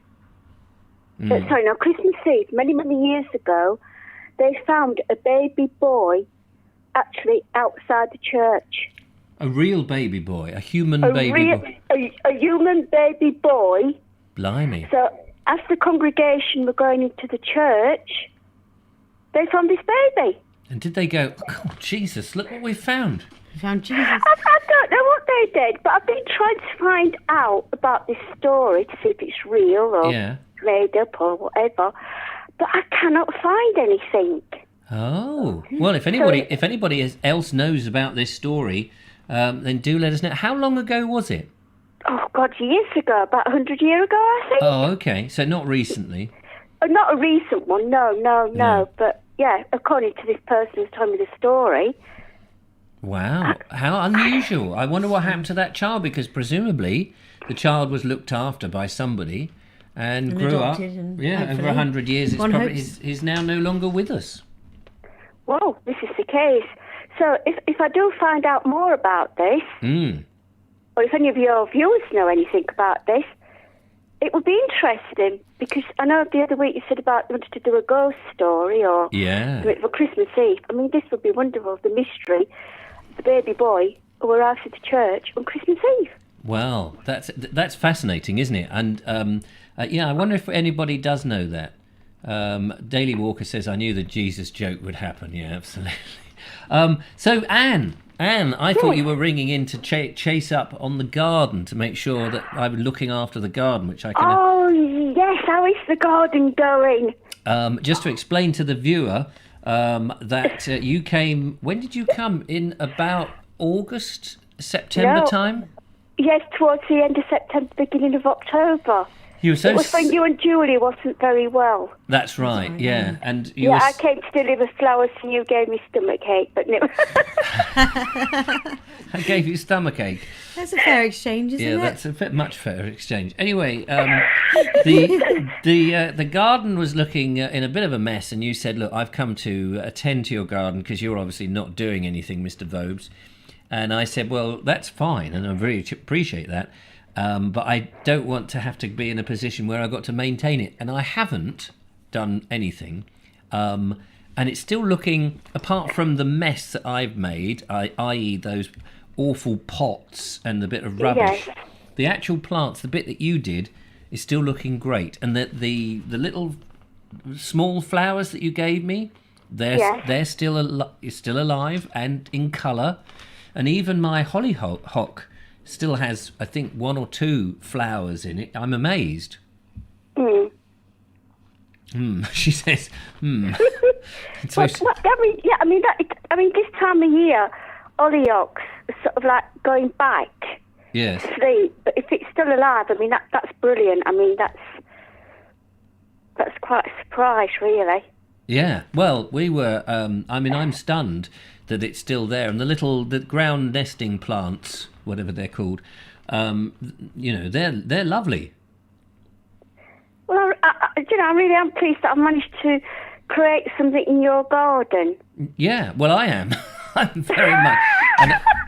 Christmas Eve, many, many years ago, they found a baby boy actually outside the church. A real baby boy, a human baby boy. A human baby boy. Blimey. So as the congregation were going into the church, they found this baby. And did they go, oh, God, Jesus, look what we found? We found Jesus. I don't know what they did, but I've been trying to find out about this story to see if it's real or made up or whatever, but I cannot find anything. Oh, well, if anybody else knows about this story, then do let us know. How long ago was it? Oh, God, years ago, about 100 years ago, I think. Oh, okay, so not recently. Not a recent one, no. But, yeah, according to this person who's telling me the story. Wow, how unusual. I wonder what happened to that child, because presumably the child was looked after by somebody and grew up. And over 100 years. He's now no longer with us. Well, this is the case. So if I do find out more about this, or if any of your viewers know anything about this, it would be interesting, because I know the other week you said about you wanted to do a ghost story or do it for Christmas Eve. I mean, this would be wonderful, the mystery, the baby boy who arrives at the church on Christmas Eve. Well, that's fascinating, isn't it? And I wonder if anybody does know that. Daily Walker says, I knew the Jesus joke would happen. Yeah, absolutely. So, Anne, I thought you were ringing in to chase up on the garden to make sure that I was looking after the garden, which I can... Oh, yes, how is the garden going? Just to explain to the viewer that you came... When did you come? In about August, September time? Yes, towards the end of September, beginning of October. You were so it was when you and Julie wasn't very well. That's right, yeah. And you I came to deliver flowers and you gave me stomachache, but no. I gave you stomachache. That's a fair exchange, isn't it? Yeah, that's a bit much fair exchange. Anyway, the garden was looking in a bit of a mess, and you said, look, I've come to attend to your garden because you're obviously not doing anything, Mr. Vobes. And I said, well, that's fine, and I really appreciate that. But I don't want to have to be in a position where I've got to maintain it. And I haven't done anything. And it's still looking, apart from the mess that I've made, i.e. those awful pots and the bit of rubbish, Yes. the actual plants, the bit that you did, is still looking great. And the little small flowers that you gave me, they're still alive and in colour. And even my hollyhock still has, I think, 1 or 2 flowers in it. I'm amazed. She says, So, this time of year, hollyhocks are sort of like going back. yes. Sleep, but if it's still alive, I mean that's brilliant. I mean that's quite a surprise, really. Yeah. Well, we were. I'm stunned that it's still there, and the ground nesting plants, whatever they're called, they're lovely. Well, I really am pleased that I've managed to create something in your garden. Yeah. Well, I am. I'm very much,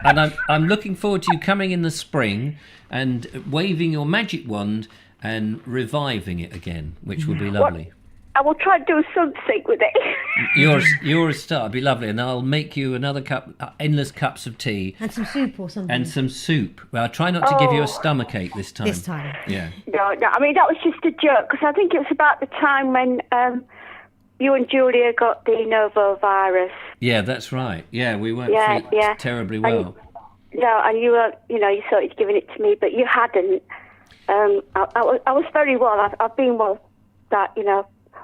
and I'm looking forward to you coming in the spring and waving your magic wand and reviving it again, which will be lovely. I will try to do something with it. You're a star. It'd be lovely, and I'll make you another cup, endless cups of tea, And some soup or something. and some soup. Well, I'll try not to give you a stomachache this time. This time. Yeah. No, I mean that was just a joke because I think it was about the time when you and Julia got the novo virus. Yeah, that's right. Yeah, we weren't feeling terribly well. And you were, you thought you'd given it to me, but you hadn't. I was very well. I've been well,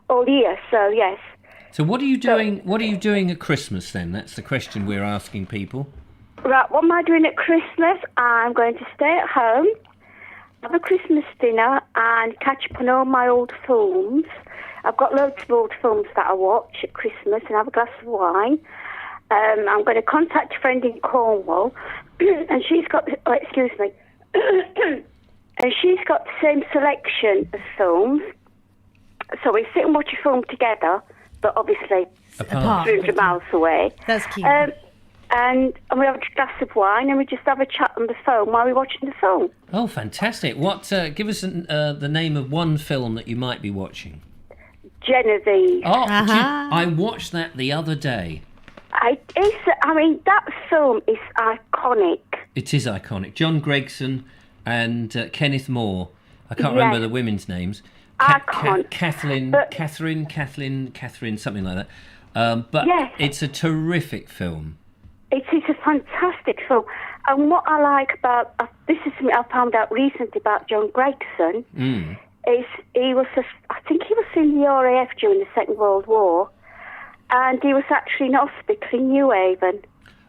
all year. So yes. So what are you doing? What are you doing at Christmas then? That's the question we're asking people. Right, what am I doing at Christmas? I'm going to stay at home, have a Christmas dinner, and catch up on all my old films. I've got loads of old films that I watch at Christmas and have a glass of wine. I'm going to contact a friend in Cornwall, and she's got, excuse me, and she's got the same selection of films. So we sit and watch a film together, but obviously Apart. 300 miles away. That's cute. And we have a glass of wine and we just have a chat on the phone while we're watching the film. Oh, fantastic! What? Give us the name of one film that you might be watching. Genevieve. Oh, I watched that the other day. That film is iconic. It is iconic. John Gregson and Kenneth Moore. I can't remember the women's names. Catherine, something like that. But it's a terrific film. It is a fantastic film. And what I like about this is something I found out recently about John Gregson. Is he was I think he was in the RAF during the Second World War, and he was actually in hospital in New Haven.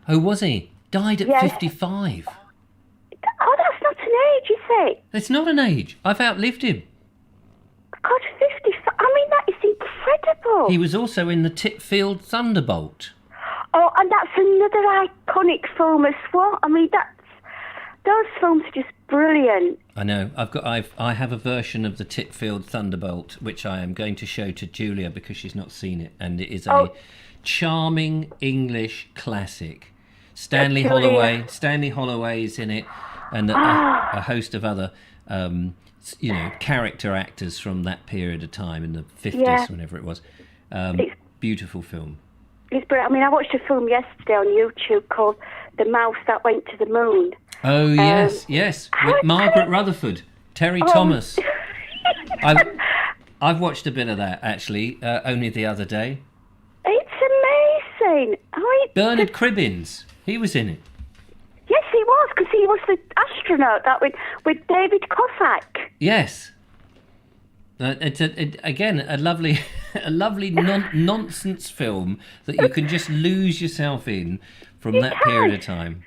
Oh, was he? Died at 55. Oh, that's not an age, is it? It's not an age. I've outlived him. God, 55. I mean, that is incredible. He was also in the Titfield Thunderbolt. Oh, and that's another iconic film as well. I mean, those films are just brilliant. I know. I have a version of the Titfield Thunderbolt, which I am going to show to Julia because she's not seen it, and it is a charming English classic. Stanley Holloway is in it, and a host of other, character actors from that period of time in the 50s, whenever it was. Beautiful film. It's brilliant. I mean, I watched a film yesterday on YouTube called The Mouse That Went to the Moon. Oh, yes, with Margaret Rutherford, Terry Thomas. I've watched a bit of that, actually, only the other day. It's amazing. Bernard Cribbins, he was in it. Yes, he was, because he was the astronaut that with David Cossack. Yes. It's again a lovely, nonsense film that you can just lose yourself in from that period of time.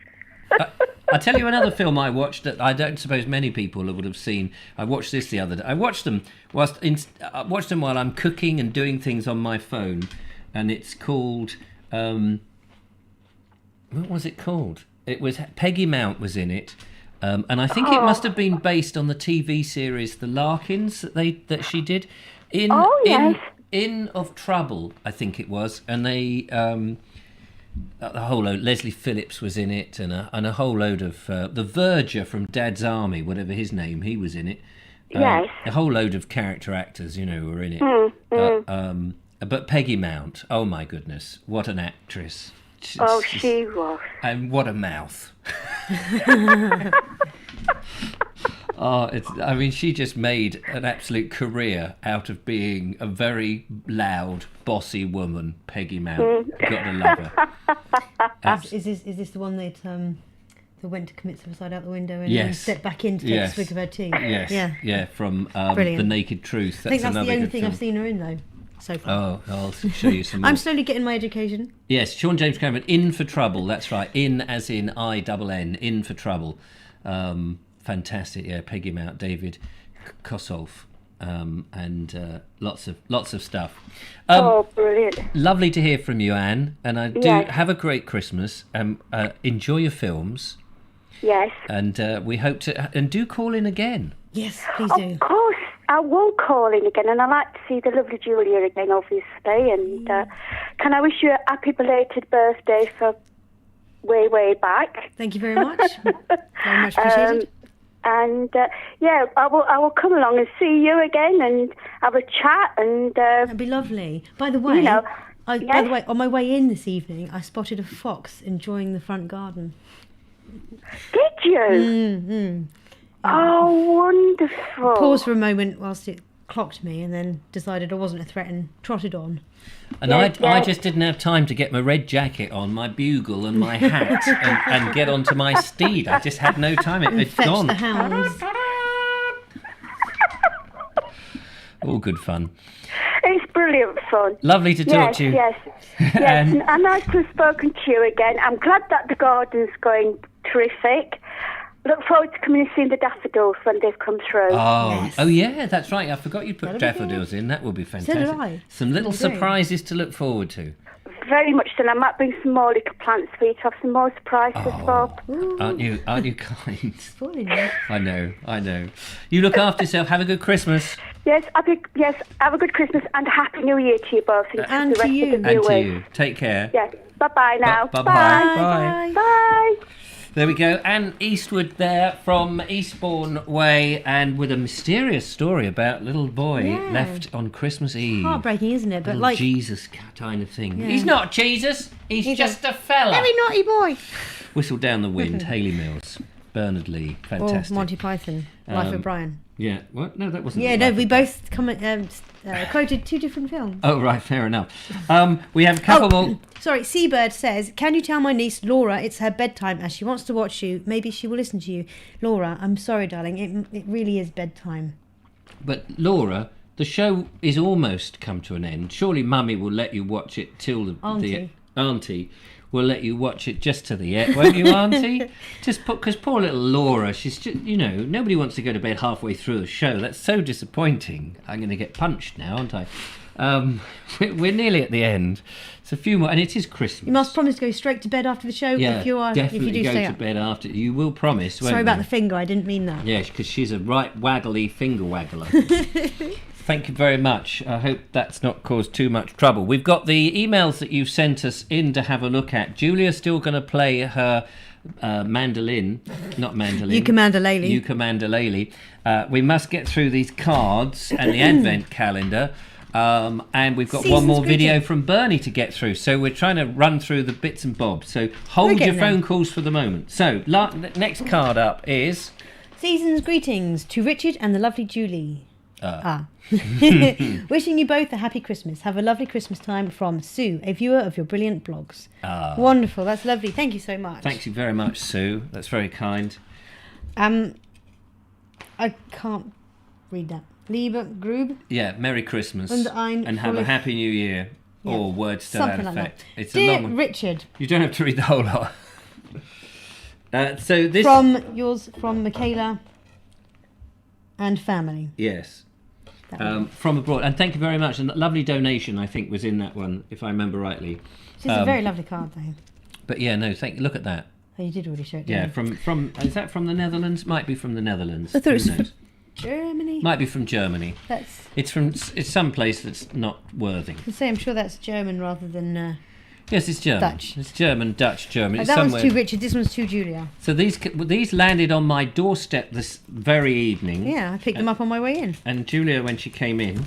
I'll tell you another film I watched that I don't suppose many people would have seen. I watched this the other day. I watched them while I'm cooking and doing things on my phone, and it's called what was it called? It was Peggy Mount was in it. And I think it must have been based on the TV series The Larkins that she did. In of Trouble, I think it was, and they a whole load. Leslie Phillips was in it, and a whole load of the Verger from Dad's Army, whatever his name, he was in it. Yes, a whole load of character actors, were in it. But Peggy Mount, oh my goodness, what an actress! She was, and what a mouth. She just made an absolute career out of being a very loud, bossy woman, Peggy Mount. Got to love her. Is this the one that went to commit suicide out the window and then stepped back in to take a swig of her tea? Yes. Yeah, from The Naked Truth. I think that's the only thing I've seen her in, though. So far. Oh, I'll show you some more. I'm slowly getting my education. Yes, Sean James Cameron, In for Trouble. That's right, in as in I-double-N, In for Trouble. Fantastic, yeah. Peggy Mount, David Kossoff, and lots of stuff. Brilliant! Lovely to hear from you, Anne. And I do have a great Christmas. Enjoy your films. Yes. And we hope to and do call in again. Yes, please do. Of course. I will call in again, and I'd like to see the lovely Julia again, obviously. And can I wish you a happy belated birthday for way back? Thank you very much. Very much appreciated. And I will come along and see you again and have a chat. And that'd be lovely. By the way, by the way, on my way in this evening, I spotted a fox enjoying the front garden. Did you? Mm-hmm. Oh, wonderful. Paused for a moment whilst it clocked me and then decided I wasn't a threat and trotted on. And I just didn't have time to get my red jacket on, my bugle and my hat and get onto my steed. I just had no time. It's gone. The hounds. All good fun. It's brilliant fun. Lovely to talk to you. Yes. And nice to have spoken to you again. I'm glad that the garden's going terrific. Look forward to coming and seeing the daffodils when they've come through. Oh, yeah, that's right. I forgot you put daffodils in. That will be fantastic. So did I. Some little surprises to look forward to. Very much so. I might bring some more little plants for you to have some more surprises for. Aren't you kind? Spoiling you. I know. You look after yourself. Have a good Christmas. Yes, have a good Christmas and Happy New Year to you both. And to you. And to you. Take care. Yes. Bye-bye now. Bye. Bye. There we go. Anne Eastwood there from Eastbourne Way, and with a mysterious story about a little boy left on Christmas Eve. Heartbreaking, isn't it? But like Jesus kind of thing. Yeah. He's not Jesus. He's just a fella. Very naughty boy. Whistle Down the Wind, Hayley Mills, Bernard Lee, fantastic. Or Monty Python, Life of Brian. Yeah. What? No, that wasn't. Yeah, no, we both quoted two different films. Oh, right, fair enough. We have a couple more. Sorry, Seabird says, can you tell my niece Laura it's her bedtime as she wants to watch you? Maybe she will listen to you. Laura, I'm sorry, darling. It really is bedtime. But Laura, the show is almost come to an end. Surely Mummy will let you watch it till the Auntie will let you watch it just to the end, won't you, Auntie? Because poor little Laura, she's just, nobody wants to go to bed halfway through the show. That's so disappointing. I'm going to get punched now, aren't I? We're nearly at the end. It's a few more, and it is Christmas. You must promise to go straight to bed after the show. Yeah, if you do go stay to up. bed after. You will promise. Sorry about the finger. I didn't mean that. Yeah, because she's a right waggly finger waggler. Thank you very much. I hope that's not caused too much trouble. We've got the emails that you've sent us in to have a look at. Julia's still going to play her mandolin, not mandolin. Ukulele. We must get through these cards and the advent calendar. And we've got one more video from Bernie to get through. So we're trying to run through the bits and bobs. So hold your phone calls for the moment. So next card up is... Season's greetings to Richard and the lovely Julie. Wishing you both a happy Christmas. Have a lovely Christmas time from Sue, a viewer of your brilliant blogs. Wonderful. That's lovely. Thank you so much. Thank you very much, Sue. That's very kind. I can't read that. Liebe Grube. Yeah, Merry Christmas. And have a Happy New Year. Yeah. Or words to Something that like effect. that. It's Dear a long one. Richard. You don't have to read the whole lot. So this... From Michaela and family. Yes. From abroad. And thank you very much. And that lovely donation, I think, was in that one, if I remember rightly. It's a very lovely card, though. But yeah, no, look at that. Oh, you did already show it, Yeah, didn't you? from is that from the Netherlands? Might be from the Netherlands. I thought it Who was knows? Germany. Might be from Germany. It's some place that's not Worthing. I say I'm sure that's German rather than Yes, it's German. Dutch. It's German, Dutch, German. It's that somewhere. one's too Richard. This one's too Julia. So these landed on my doorstep this very evening. Yeah, I picked them up on my way in. And Julia, when she came in,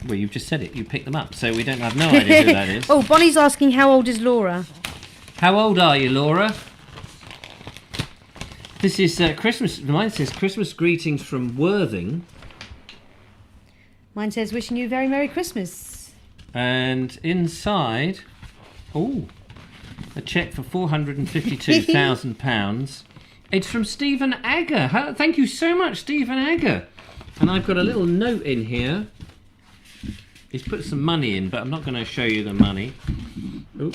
well, you've just said it. You picked them up, so we don't have no idea who that is. Oh, Bonnie's asking how old is Laura? How old are you, Laura? This is Christmas. Mine says Christmas greetings from Worthing. Mine says wishing you a very Merry Christmas. And inside, a cheque for £452,000. It's from Stephen Agger. Thank you so much, Stephen Agger. And I've got a little note in here. He's put some money in, but I'm not going to show you the money. Ooh.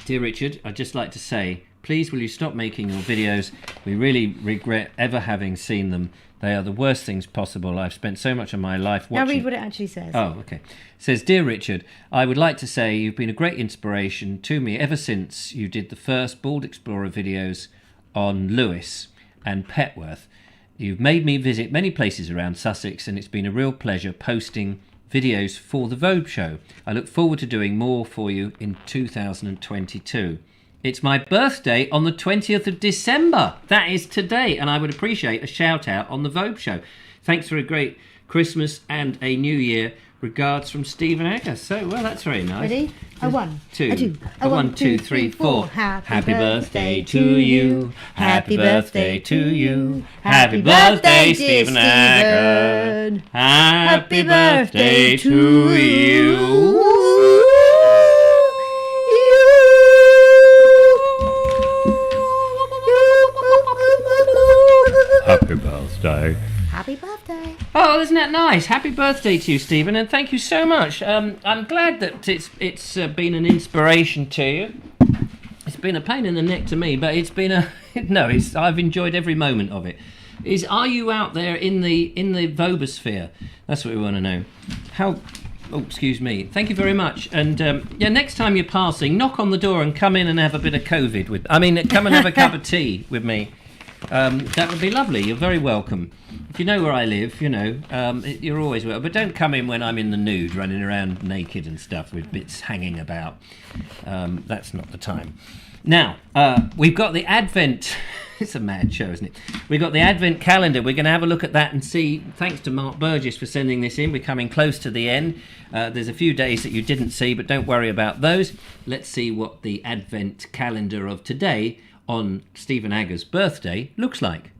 Dear Richard, I'd just like to say, please will you stop making your videos? We really regret ever having seen them. They are the worst things possible. I've spent so much of my life watching... Now read what it actually says. Oh, okay. It says, Dear Richard, I would like to say you've been a great inspiration to me ever since you did the first Bald Explorer videos on Lewis and Petworth. You've made me visit many places around Sussex, and it's been a real pleasure posting videos for the Vobes Show. I look forward to doing more for you in 2022. It's my birthday on the 20th of December. That is today, and I would appreciate a shout out on the Vobes Show. Thanks for a great Christmas and a New Year. Regards from Stephen Agger. So, well, that's very nice. Ready? A 1, two, a 2, a 1, 2, 3, 4. Happy birthday to you. Happy birthday to you. Happy birthday, Stephen Agger. Happy birthday to you. Happy birthday. Happy birthday. Oh, isn't that nice? Happy birthday to you, Stephen, and thank you so much. I'm glad that it's been an inspiration to you. It's been a pain in the neck to me, but it's been I've enjoyed every moment of it. Are you out there in the Vobosphere? That's what we want to know. Oh, excuse me. Thank you very much. And next time you're passing, knock on the door and come in and have a bit of COVID come and have a cup of tea with me. That would be lovely. You're very welcome. If you know where I live, you're always welcome. But don't come in when I'm in the nude, running around naked and stuff with bits hanging about. That's not the time. Now, we've got the Advent... It's a mad show, isn't it? We've got the Advent calendar. We're going to have a look at that and see. Thanks to Mark Burgess for sending this in. We're coming close to the end. There's a few days that you didn't see, but don't worry about those. Let's see what the Advent calendar of today on Stephen Agger's birthday looks like.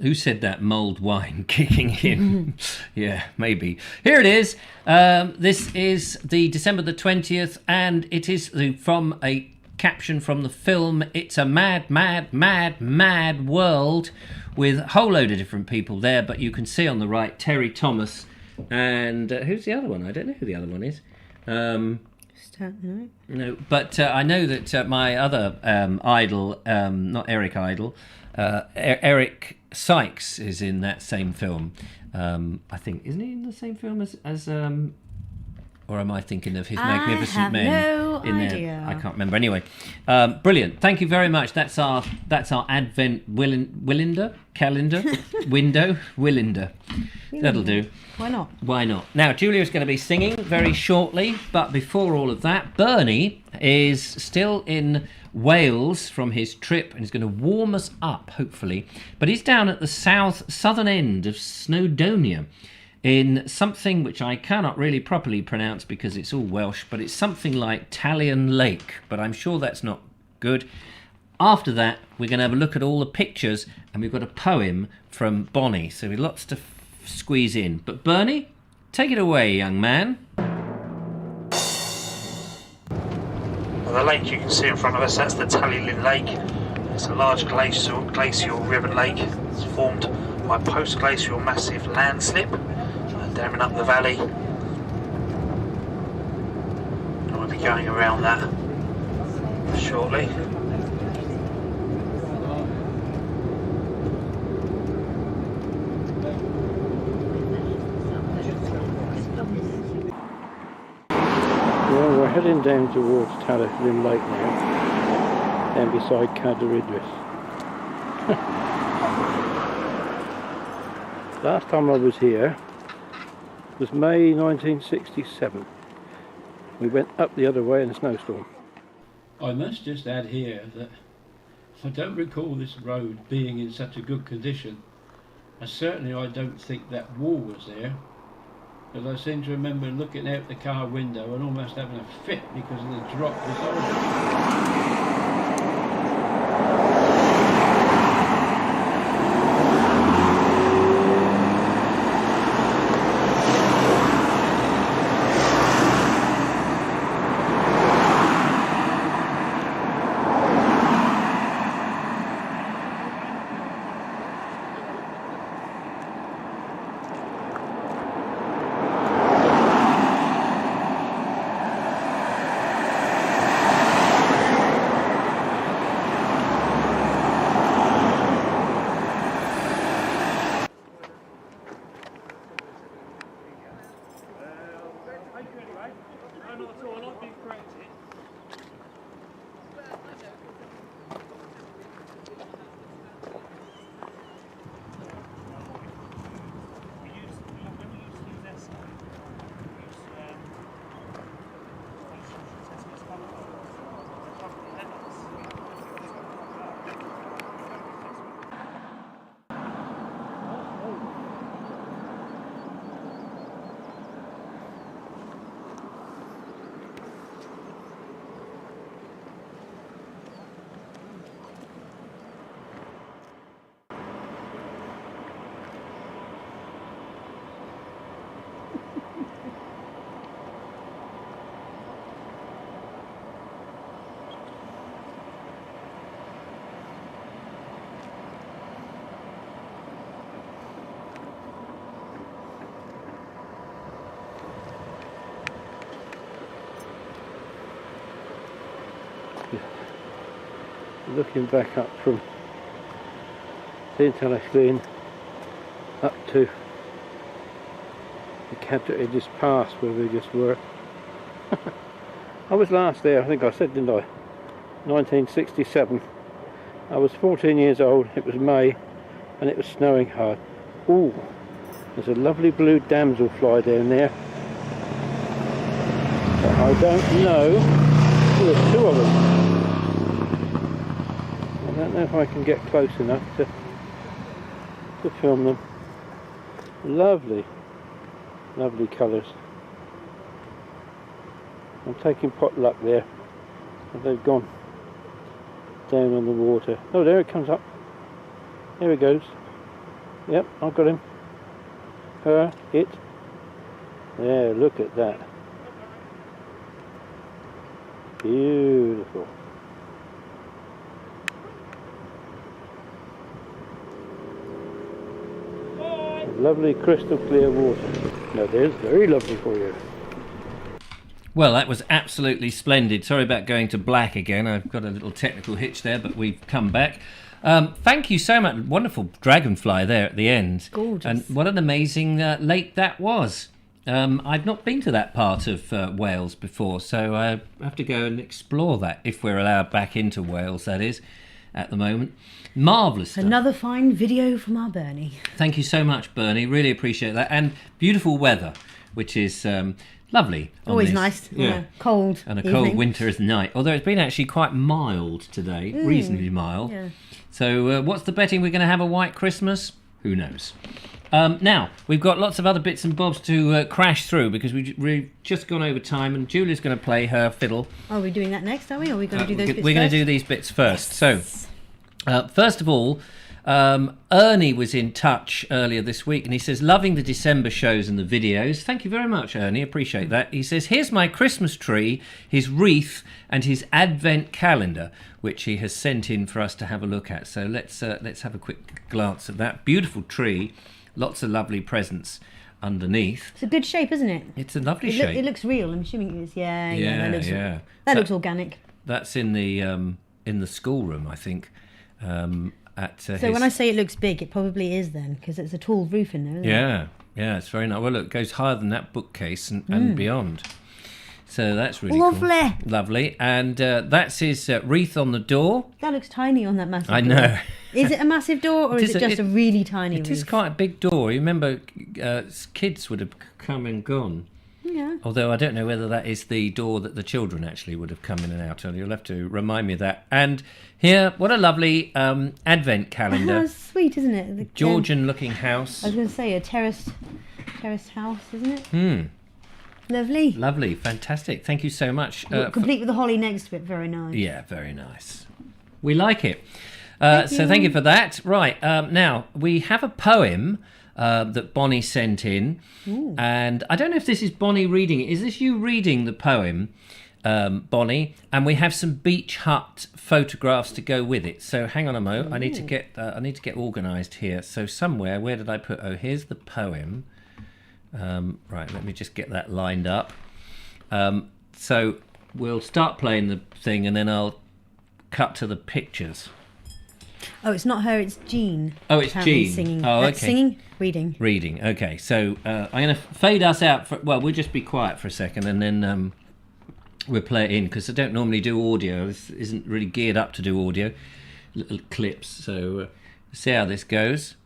Who said that? Mulled wine kicking in. Yeah, maybe. Here it is. This is the December the 20th, and it is from a caption from the film It's a Mad, Mad, Mad, Mad World, with a whole load of different people there, but you can see on the right Terry Thomas, and who's the other one? I don't know who the other one is. No, but I know that my other idol, not Eric Idle, Eric Sykes is in that same film. I think, isn't he in the same film as or am I thinking of His Magnificent Men? No in idea. there? I can't remember. Anyway, brilliant. Thank you very much. That's our Advent Willinder calendar window. Willinder. That'll do. Why not? Why not? Now, Julia's going to be singing very shortly, but before all of that, Bernie is still in Wales from his trip, and he's going to warm us up, hopefully. But he's down at the southern end of Snowdonia, in something which I cannot really properly pronounce because it's all Welsh, but it's something like Talion Lake, but I'm sure that's not good. After that, we're going to have a look at all the pictures, and we've got a poem from Bonnie, so we've lots to squeeze in. But Bernie, take it away, young man. Well, the lake you can see in front of us, that's the Talion Lake. It's a large glacial river lake. It's formed by post-glacial massive landslip damming up the valley, and we'll be going around that shortly. Well, we're heading down towards Talion Lake now, down beside Cadair Idris. Last time I was here was May 1967. We went up the other way in a snowstorm. I must just add here that I don't recall this road being in such a good condition, and certainly I don't think that wall was there, because I seem to remember looking out the car window and almost having a fit because of the drop this over. Looking back up from Stonehenge up to the Cadair Idris Pass where we just were. I was last there, I think I said, didn't I? 1967. I was 14 years old, it was May, and it was snowing hard. Ooh, there's a lovely blue damselfly down there. But I don't know, there's two of them. I don't know if I can get close enough to film them. Lovely, lovely colours. I'm taking potluck there, and they've gone down on the water. Oh, there it comes up. There it goes. Yep, I've got him. Her, it. There, look at that. Beautiful. Lovely crystal clear water. Now there's very lovely for you. Well, that was absolutely splendid. Sorry about going to black again. I've got a little technical hitch there, but we've come back. Thank you so much. Wonderful dragonfly there at the end. Gorgeous. And what an amazing lake that was. I've not been to that part of Wales before, so I have to go and explore that, if we're allowed back into Wales, that is, at the moment. Marvellous stuff. Another fine video from our Bernie. Thank you so much, Bernie. Really appreciate that. And beautiful weather, which is Lovely. Always nice. Yeah. Cold. And a evening. cold winter's night. Although it's been actually quite mild today, reasonably mild. Yeah. So what's the betting? We're going to have a white Christmas? Who knows? Now, we've got lots of other bits and bobs to crash through because we've just gone over time and Julie's going to play her fiddle. Are we doing that next, are we? Or are we going to do those bits We're going to do these bits first. So, first of all, Ernie was in touch earlier this week and he says, loving the December shows and the videos. Thank you very much, Ernie. Appreciate that. He says, here's my Christmas tree, his wreath and his advent calendar, which he has sent in for us to have a look at. So let's have a quick glance at that. Beautiful tree. Lots of lovely presents underneath. It's a good shape, isn't it? It's a lovely shape. It looks real. I'm assuming it is. Yeah. That looks organic. That's in the schoolroom, I think. So when I say it looks big, it probably is then, because it's a tall roof in there, isn't it? Yeah, it's very nice. Well, look, it goes higher than that bookcase and beyond. So that's really lovely. Cool. Lovely. And that's his wreath on the door. That looks tiny on that massive door. I know. Is it a massive door or is it just a really tiny roof? It is quite a big door. You remember kids would have come and gone. Yeah. Although I don't know whether that is the door that the children actually would have come in and out. You'll have to remind me of that. And here, what a lovely advent calendar. Sweet, isn't it? The Georgian-looking house. I was going to say a terraced house, isn't it? Lovely. Lovely, fantastic. Thank you so much. Complete with the holly next to it. Very nice. Yeah, very nice. We like it. Thank you for that. Right, now, we have a poem that Bonnie sent in. Ooh. And I don't know if this is Bonnie reading it. Is this you reading the poem, Bonnie? And we have some beach hut photographs to go with it. So hang on a mo. I need to get organised here. So somewhere, where did I put? Oh, here's the poem. Right, let me just get that lined up. So we'll start playing the thing and then I'll cut to the pictures. Oh, it's not her, it's Jean. Oh, it's Jean. Singing. Oh, okay. Singing? Reading. Reading, okay. So I'm going to fade us out. We'll just be quiet for a second and then we'll play it in because I don't normally do audio. This isn't really geared up to do audio. Little clips. So see how this goes.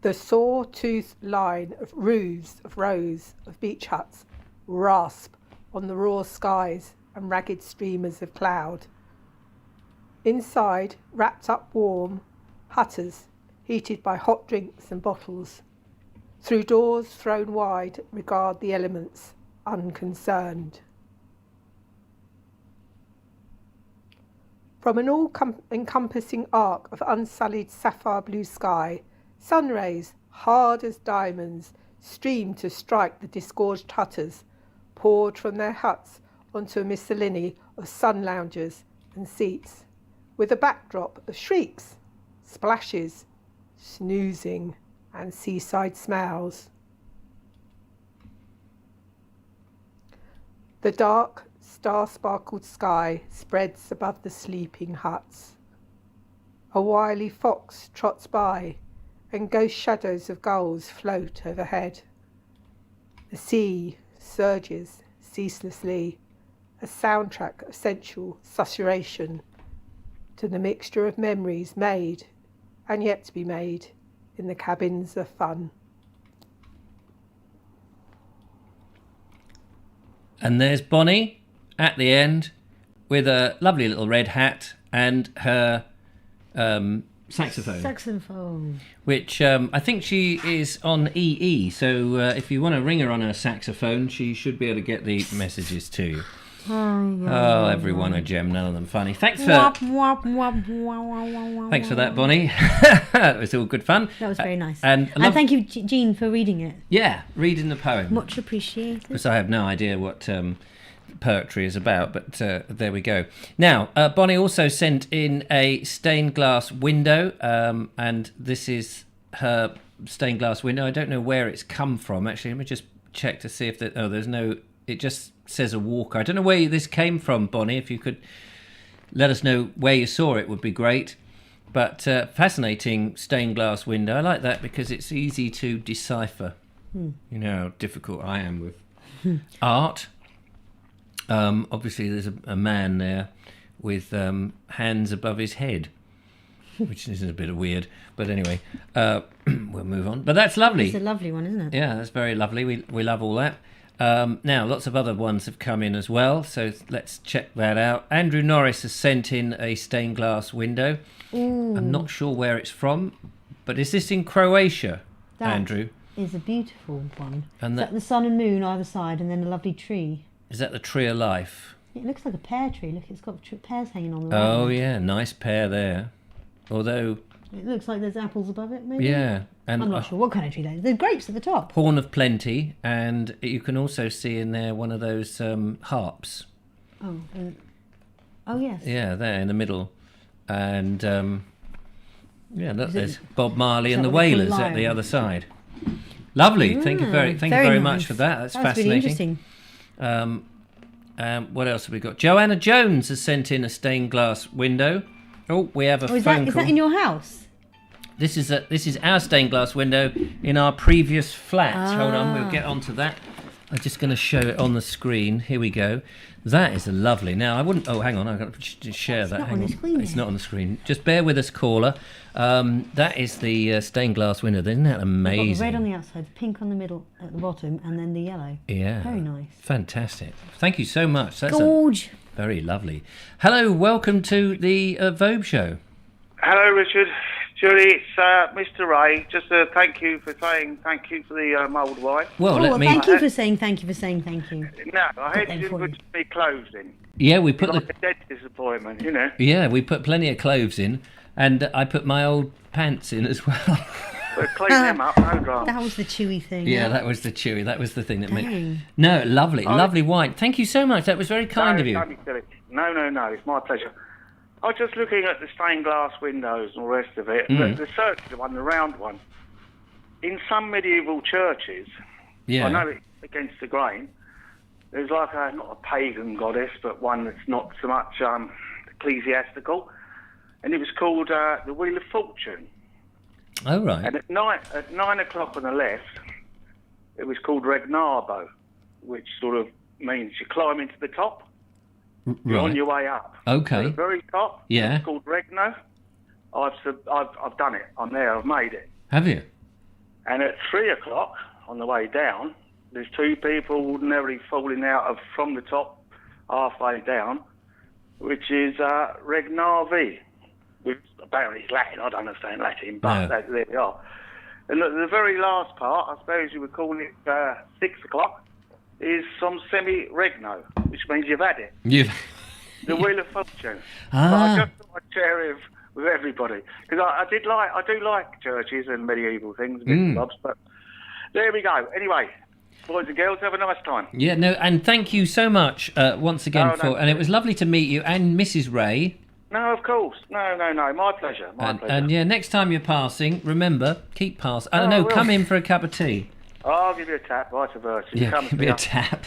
The saw-toothed line of rows of beach huts rasp on the raw skies and ragged streamers of cloud. Inside, wrapped up warm, hutters heated by hot drinks and bottles. Through doors thrown wide, regard the elements unconcerned. From an all-encompassing arc of unsullied sapphire blue sky, sun rays, hard as diamonds, streamed to strike the disgorged hutters, poured from their huts onto a miscellany of sun loungers and seats, with a backdrop of shrieks, splashes, snoozing, and seaside smells. The dark, star-sparkled sky spreads above the sleeping huts. A wily fox trots by, and ghost shadows of gulls float overhead. The sea surges ceaselessly, a soundtrack of sensual susurration to the mixture of memories made and yet to be made in the cabins of fun. And there's Bonnie at the end with a lovely little red hat and her saxophone. Which I think she is on EE, so if you want to ring her on her saxophone, she should be able to get the messages to you. Oh, everyone a gem, none of them funny. Thanks for that, Bonnie. It was all good fun. That was very nice. And thank you, Jean, for reading it. Yeah, reading the poem. Much appreciated. Because I have no idea what poetry is about, but there we go. Now, Bonnie also sent in a stained glass window, and this is her stained glass window. I don't know where it's come from, actually. Let me just check to see if there's no... It just says a walker. I don't know where this came from, Bonnie. If you could let us know where you saw it would be great. But fascinating stained glass window. I like that because it's easy to decipher. You know how difficult I am with art. Obviously, there's a man there with hands above his head. which is a bit weird. But anyway, we'll move on. But that's lovely. It's a lovely one, isn't it? Yeah, that's very lovely. We love all that. Now, lots of other ones have come in as well, so let's check that out. Andrew Norris has sent in a stained glass window. Ooh. I'm not sure where it's from, but is this in Croatia, Andrew? Is a beautiful one. And the sun and moon either side, and then a lovely tree. Is that the Tree of Life? It looks like a pear tree. Look, it's got pears hanging on the Oh, right. yeah, nice pear there. Although... It looks like there's apples above it, maybe? Yeah. And I'm not sure what kind of tree that is. There's grapes at the top. Horn of Plenty, and you can also see in there one of those harps. Oh, yes. Yeah, there in the middle. And, yeah, look, there's Bob Marley and the Wailers at the other side. Lovely. Thank you very much for that. That's fascinating. Really interesting. What else have we got? Joanna Jones has sent in a stained glass window. Oh, we have a phone call. Is that in your house? This is our stained glass window in our previous flat. Hold on, we'll get onto that. I'm just going to show it on the screen. Here we go. That is a lovely. Now, I wouldn't... Oh, hang on. I've got to share that. Hang on. It's not on the screen. Just bear with us, caller. That is the stained glass window. Isn't that amazing? You've got the red on the outside, the pink on the middle at the bottom, and then the yellow. Yeah. Very nice. Fantastic. Thank you so much. That's Gorge. Very lovely. Hello, welcome to the Vobes Show. Hello, Richard. Julie, it's Mr. Ray. Just thank you for saying thank you for the mulled wine. Well, thank you for saying thank you for saying thank you. No, I heard you didn't put any clothes in. Yeah, we put like a dead disappointment, you know. Yeah, we put plenty of clothes in, and I put my old pants in as well. But clean them up, no drama. That was the chewy thing. Yeah, that was the chewy. That was the thing that made... No, lovely wine. Thank you so much. That was very kind of you. Don't be silly. No, it's my pleasure. I was just looking at the stained glass windows and all the rest of it. The circular one, the round one. In some medieval churches, I know it's against the grain, there's like not a pagan goddess, but one that's not so much ecclesiastical, and it was called the Wheel of Fortune. Oh, right. And at 9 o'clock on the left, it was called Regnarbo, which sort of means you climb into the top. You're on your way up. Okay. At the very top. Yeah. It's called Regno. I've done it. I'm there. I've made it. Have you? And at 3 o'clock on the way down, there's two people ordinarily falling out from the top halfway down, which is Regnarvi, which apparently is Latin. I don't understand Latin, but there we are. And the very last part, I suppose you would call it 6 o'clock, is some semi-regno, which means you've had it. The Wheel of Fortune. But I just thought I'd share it with everybody. Because I do like churches and medieval things, bits and bobs, but there we go. Anyway, boys and girls, have a nice time. Yeah, no, and thank you so much once again and it was lovely to meet you and Mrs. Ray. No, of course. No, my pleasure. My pleasure. And yeah, next time you're passing, remember, keep passing. I don't know, come in for a cup of tea. I'll give you a tap, vice versa. Yeah, give me a tap.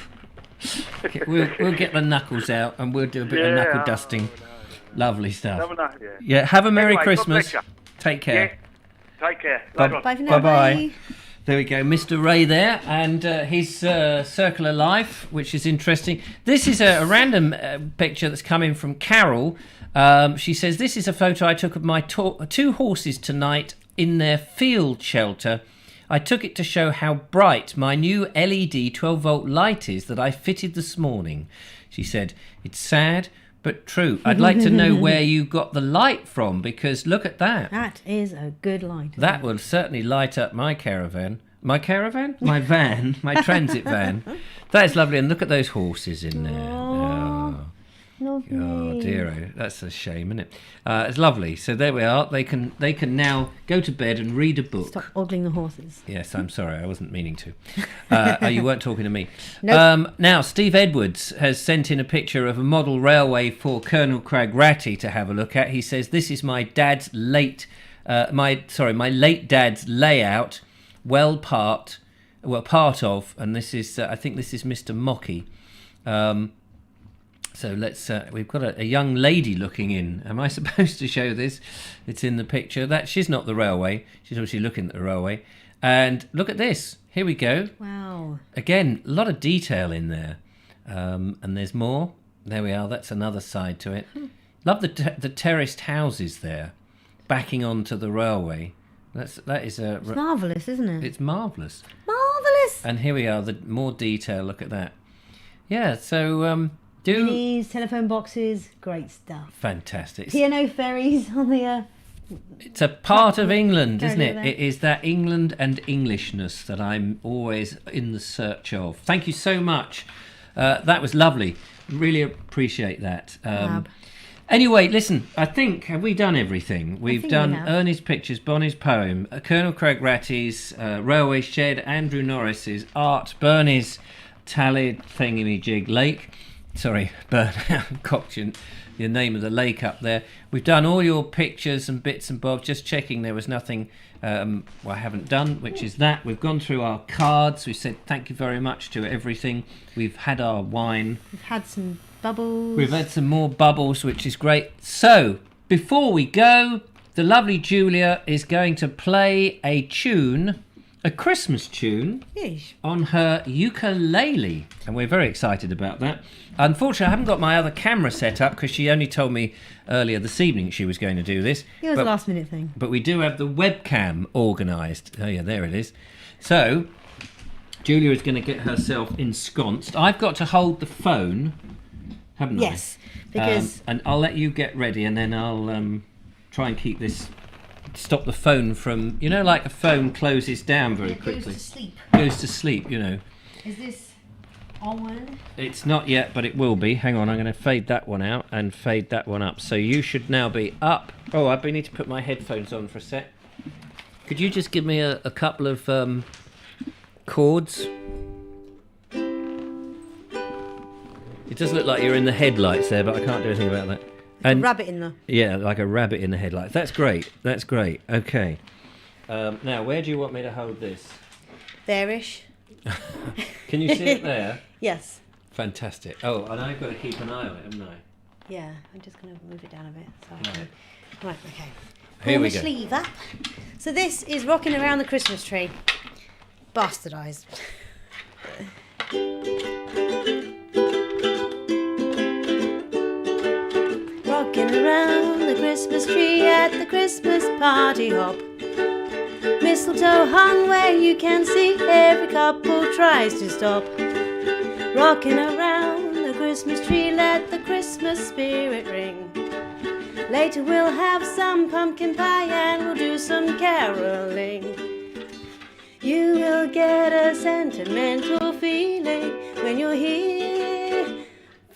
We'll get the knuckles out and we'll do a bit of knuckle dusting. Lovely stuff. Have a Merry Christmas. Take care. Yeah. Take care. Bye for now. Bye. There we go, Mr. Ray there, and his circular life, which is interesting. This is a random picture that's coming from Carol. She says, this is a photo I took of my two horses tonight in their field shelter. I took it to show how bright my new LED 12-volt light is that I fitted this morning. She said, it's sad, but true. I'd like to know where you got the light from, because look at that. That is a good light. That will certainly light up my caravan. My caravan? My van. My transit van. That is lovely. And look at those horses in there. Oh dear, that's a shame, isn't it? It's lovely. So there we are. They can now go to bed and read a book. Stop ogling the horses. Yes, I'm sorry, I wasn't meaning to. You weren't talking to me. Nope. Now, Steve Edwards has sent in a picture of a model railway for Colonel Cragratty to have a look at. He says, "This is my dad's my late dad's layout, part of," and this is I think this is Mr. Mocky. So let's. We've got a young lady looking in. Am I supposed to show this? It's in the picture. She's not the railway. She's obviously looking at the railway. And look at this. Here we go. Wow. Again, a lot of detail in there. And there's more. There we are. That's another side to it. Love the terraced houses there. backing onto the railway. That is It's marvellous, isn't it? It's marvellous. Marvellous! And here we are, the more detail, look at that. Yeah, so Minis, telephone boxes, great stuff. Fantastic. P&O ferries on the... It's a part of England, isn't it? there. It is that England and Englishness that I'm always in the search of. Thank you so much. That was lovely. Really appreciate that. Anyway, listen, I think, have we done everything? We've done Ernie's pictures, Bonnie's poem, Colonel Craig Ratty's railway shed, Andrew Norris's art, Bernie's Tallid thingamajig lake. Sorry, Bern, cocked your name of the lake up there. We've done all your pictures and bits and bobs, just checking there was nothing I haven't done, which is that. We've gone through our cards. We've said thank you very much to everything. We've had our wine. We've had some bubbles. We've had some more bubbles, which is great. So, before we go, the lovely Julia is going to play a tune, a Christmas tune, on her ukulele. And we're very excited about that. Unfortunately, I haven't got my other camera set up because she only told me earlier this evening she was going to do this. It was a last minute thing. But we do have the webcam organised. Oh yeah, there it is. So, Julia is going to get herself ensconced. I've got to hold the phone, haven't I? Yes, because... and I'll let you get ready and then I'll try and keep this... Stop the phone from... You know, like a phone closes down very quickly. Goes to sleep. Goes to sleep, you know. Is this on? It's not yet, but it will be. Hang on, I'm going to fade that one out and fade that one up. So you should now be up. Oh, I need to put my headphones on for a sec. Could you just give me a couple of chords? It does look like you're in the headlights there, but I can't do anything about that. And, a rabbit in the... Yeah, like a rabbit in the headlights. That's great. That's great. Okay. Now, where do you want me to hold this? There-ish. Can you see it there? Yes. Fantastic. Oh, and I've got to keep an eye on it, haven't I? Yeah, I'm just going to move it down a bit. So right, okay. Here we go. Sleeve up. So this is Rocking Around the Christmas Tree. Bastardised. Rocking around the Christmas tree at the Christmas party hop. Mistletoe hung where you can see every couple tries to stop. Rocking around the Christmas tree, let the Christmas spirit ring. Later we'll have some pumpkin pie and we'll do some caroling. You will get a sentimental feeling when you're here.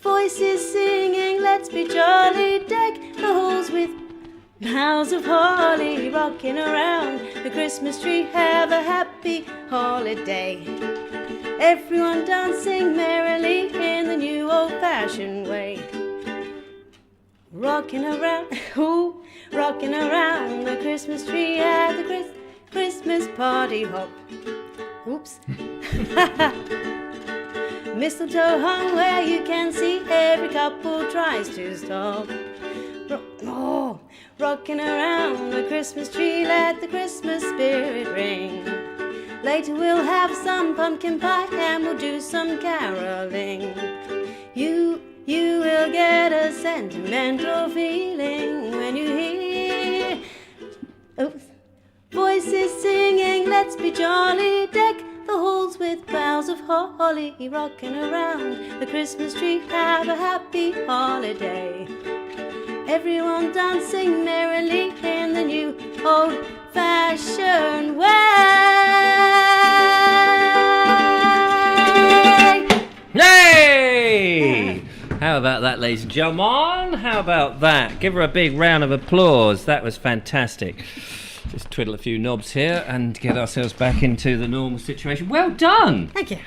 Voices singing, let's be jolly, deck the halls with boughs of holly. Rocking around the Christmas tree, have a happy holiday. Everyone dancing merrily in the new old-fashioned way. Rocking around, ooh, rocking around the Christmas tree at the Christmas party hop. Oops. Mistletoe hung where you can see every couple tries to stop. Rocking around the Christmas tree, let the Christmas spirit ring. Later we'll have some pumpkin pie and we'll do some caroling. You will get a sentimental feeling when you hear voices singing, let's be jolly, deck the halls with boughs of holly. Rocking around the Christmas tree, have a happy holiday. Everyone dancing merrily in the new old-fashioned way. Yay! How about that, ladies and gentlemen? How about that? Give her a big round of applause. That was fantastic. Just twiddle a few knobs here and get ourselves back into the normal situation. Well done! Thank you.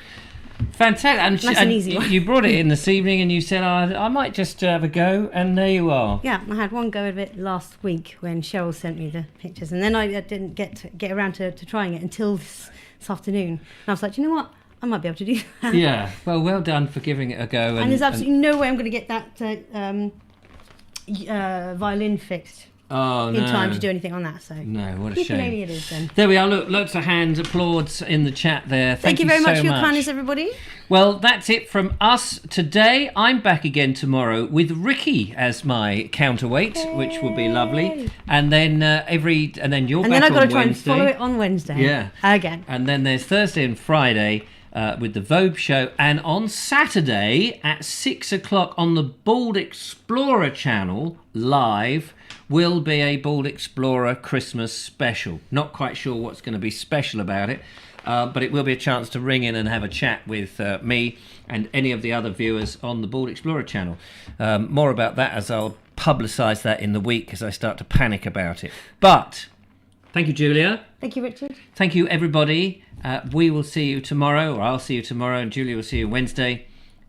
Fantastic. Nice and easy one. You brought it in this evening and you said, I might just have a go, and there you are. Yeah, I had one go of it last week when Cheryl sent me the pictures, and then I didn't get around to trying it until this afternoon. And I was like, you know what? I might be able to do that. Yeah, well done for giving it a go. And there's absolutely no way I'm going to get that violin fixed. in time to do anything on that. So no, what a shame. ukulele it is then. There we are. Look, lots of hands, applauds in the chat there. Thank you very much for your kindness, everybody. Well, that's it from us today. I'm back again tomorrow with Ricky as my counterweight, which will be lovely. And then you're back on Wednesday. And then I've got to try and follow it on Wednesday. Yeah. Again. And then there's Thursday and Friday with the Vobes Show. And on Saturday at 6 o'clock on the Bald Explorer channel, live, will be a Bald Explorer Christmas special. Not quite sure what's going to be special about it. But it will be a chance to ring in and have a chat with me and any of the other viewers on the Bald Explorer channel. More about that as I'll publicise that in the week as I start to panic about it. But thank you, Julia. Thank you, Richard. Thank you, everybody. We will see you tomorrow, or I'll see you tomorrow, and Julia will see you Wednesday.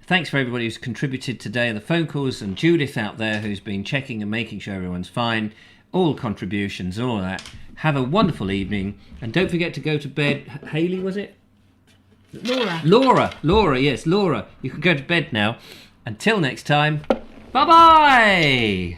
Thanks for everybody who's contributed today, and the phone calls, and Judith out there who's been checking and making sure everyone's fine. All contributions and all of that. Have a wonderful evening, and don't forget to go to bed. Hayley, was it? Laura, yes, Laura. You can go to bed now. Until next time, bye-bye!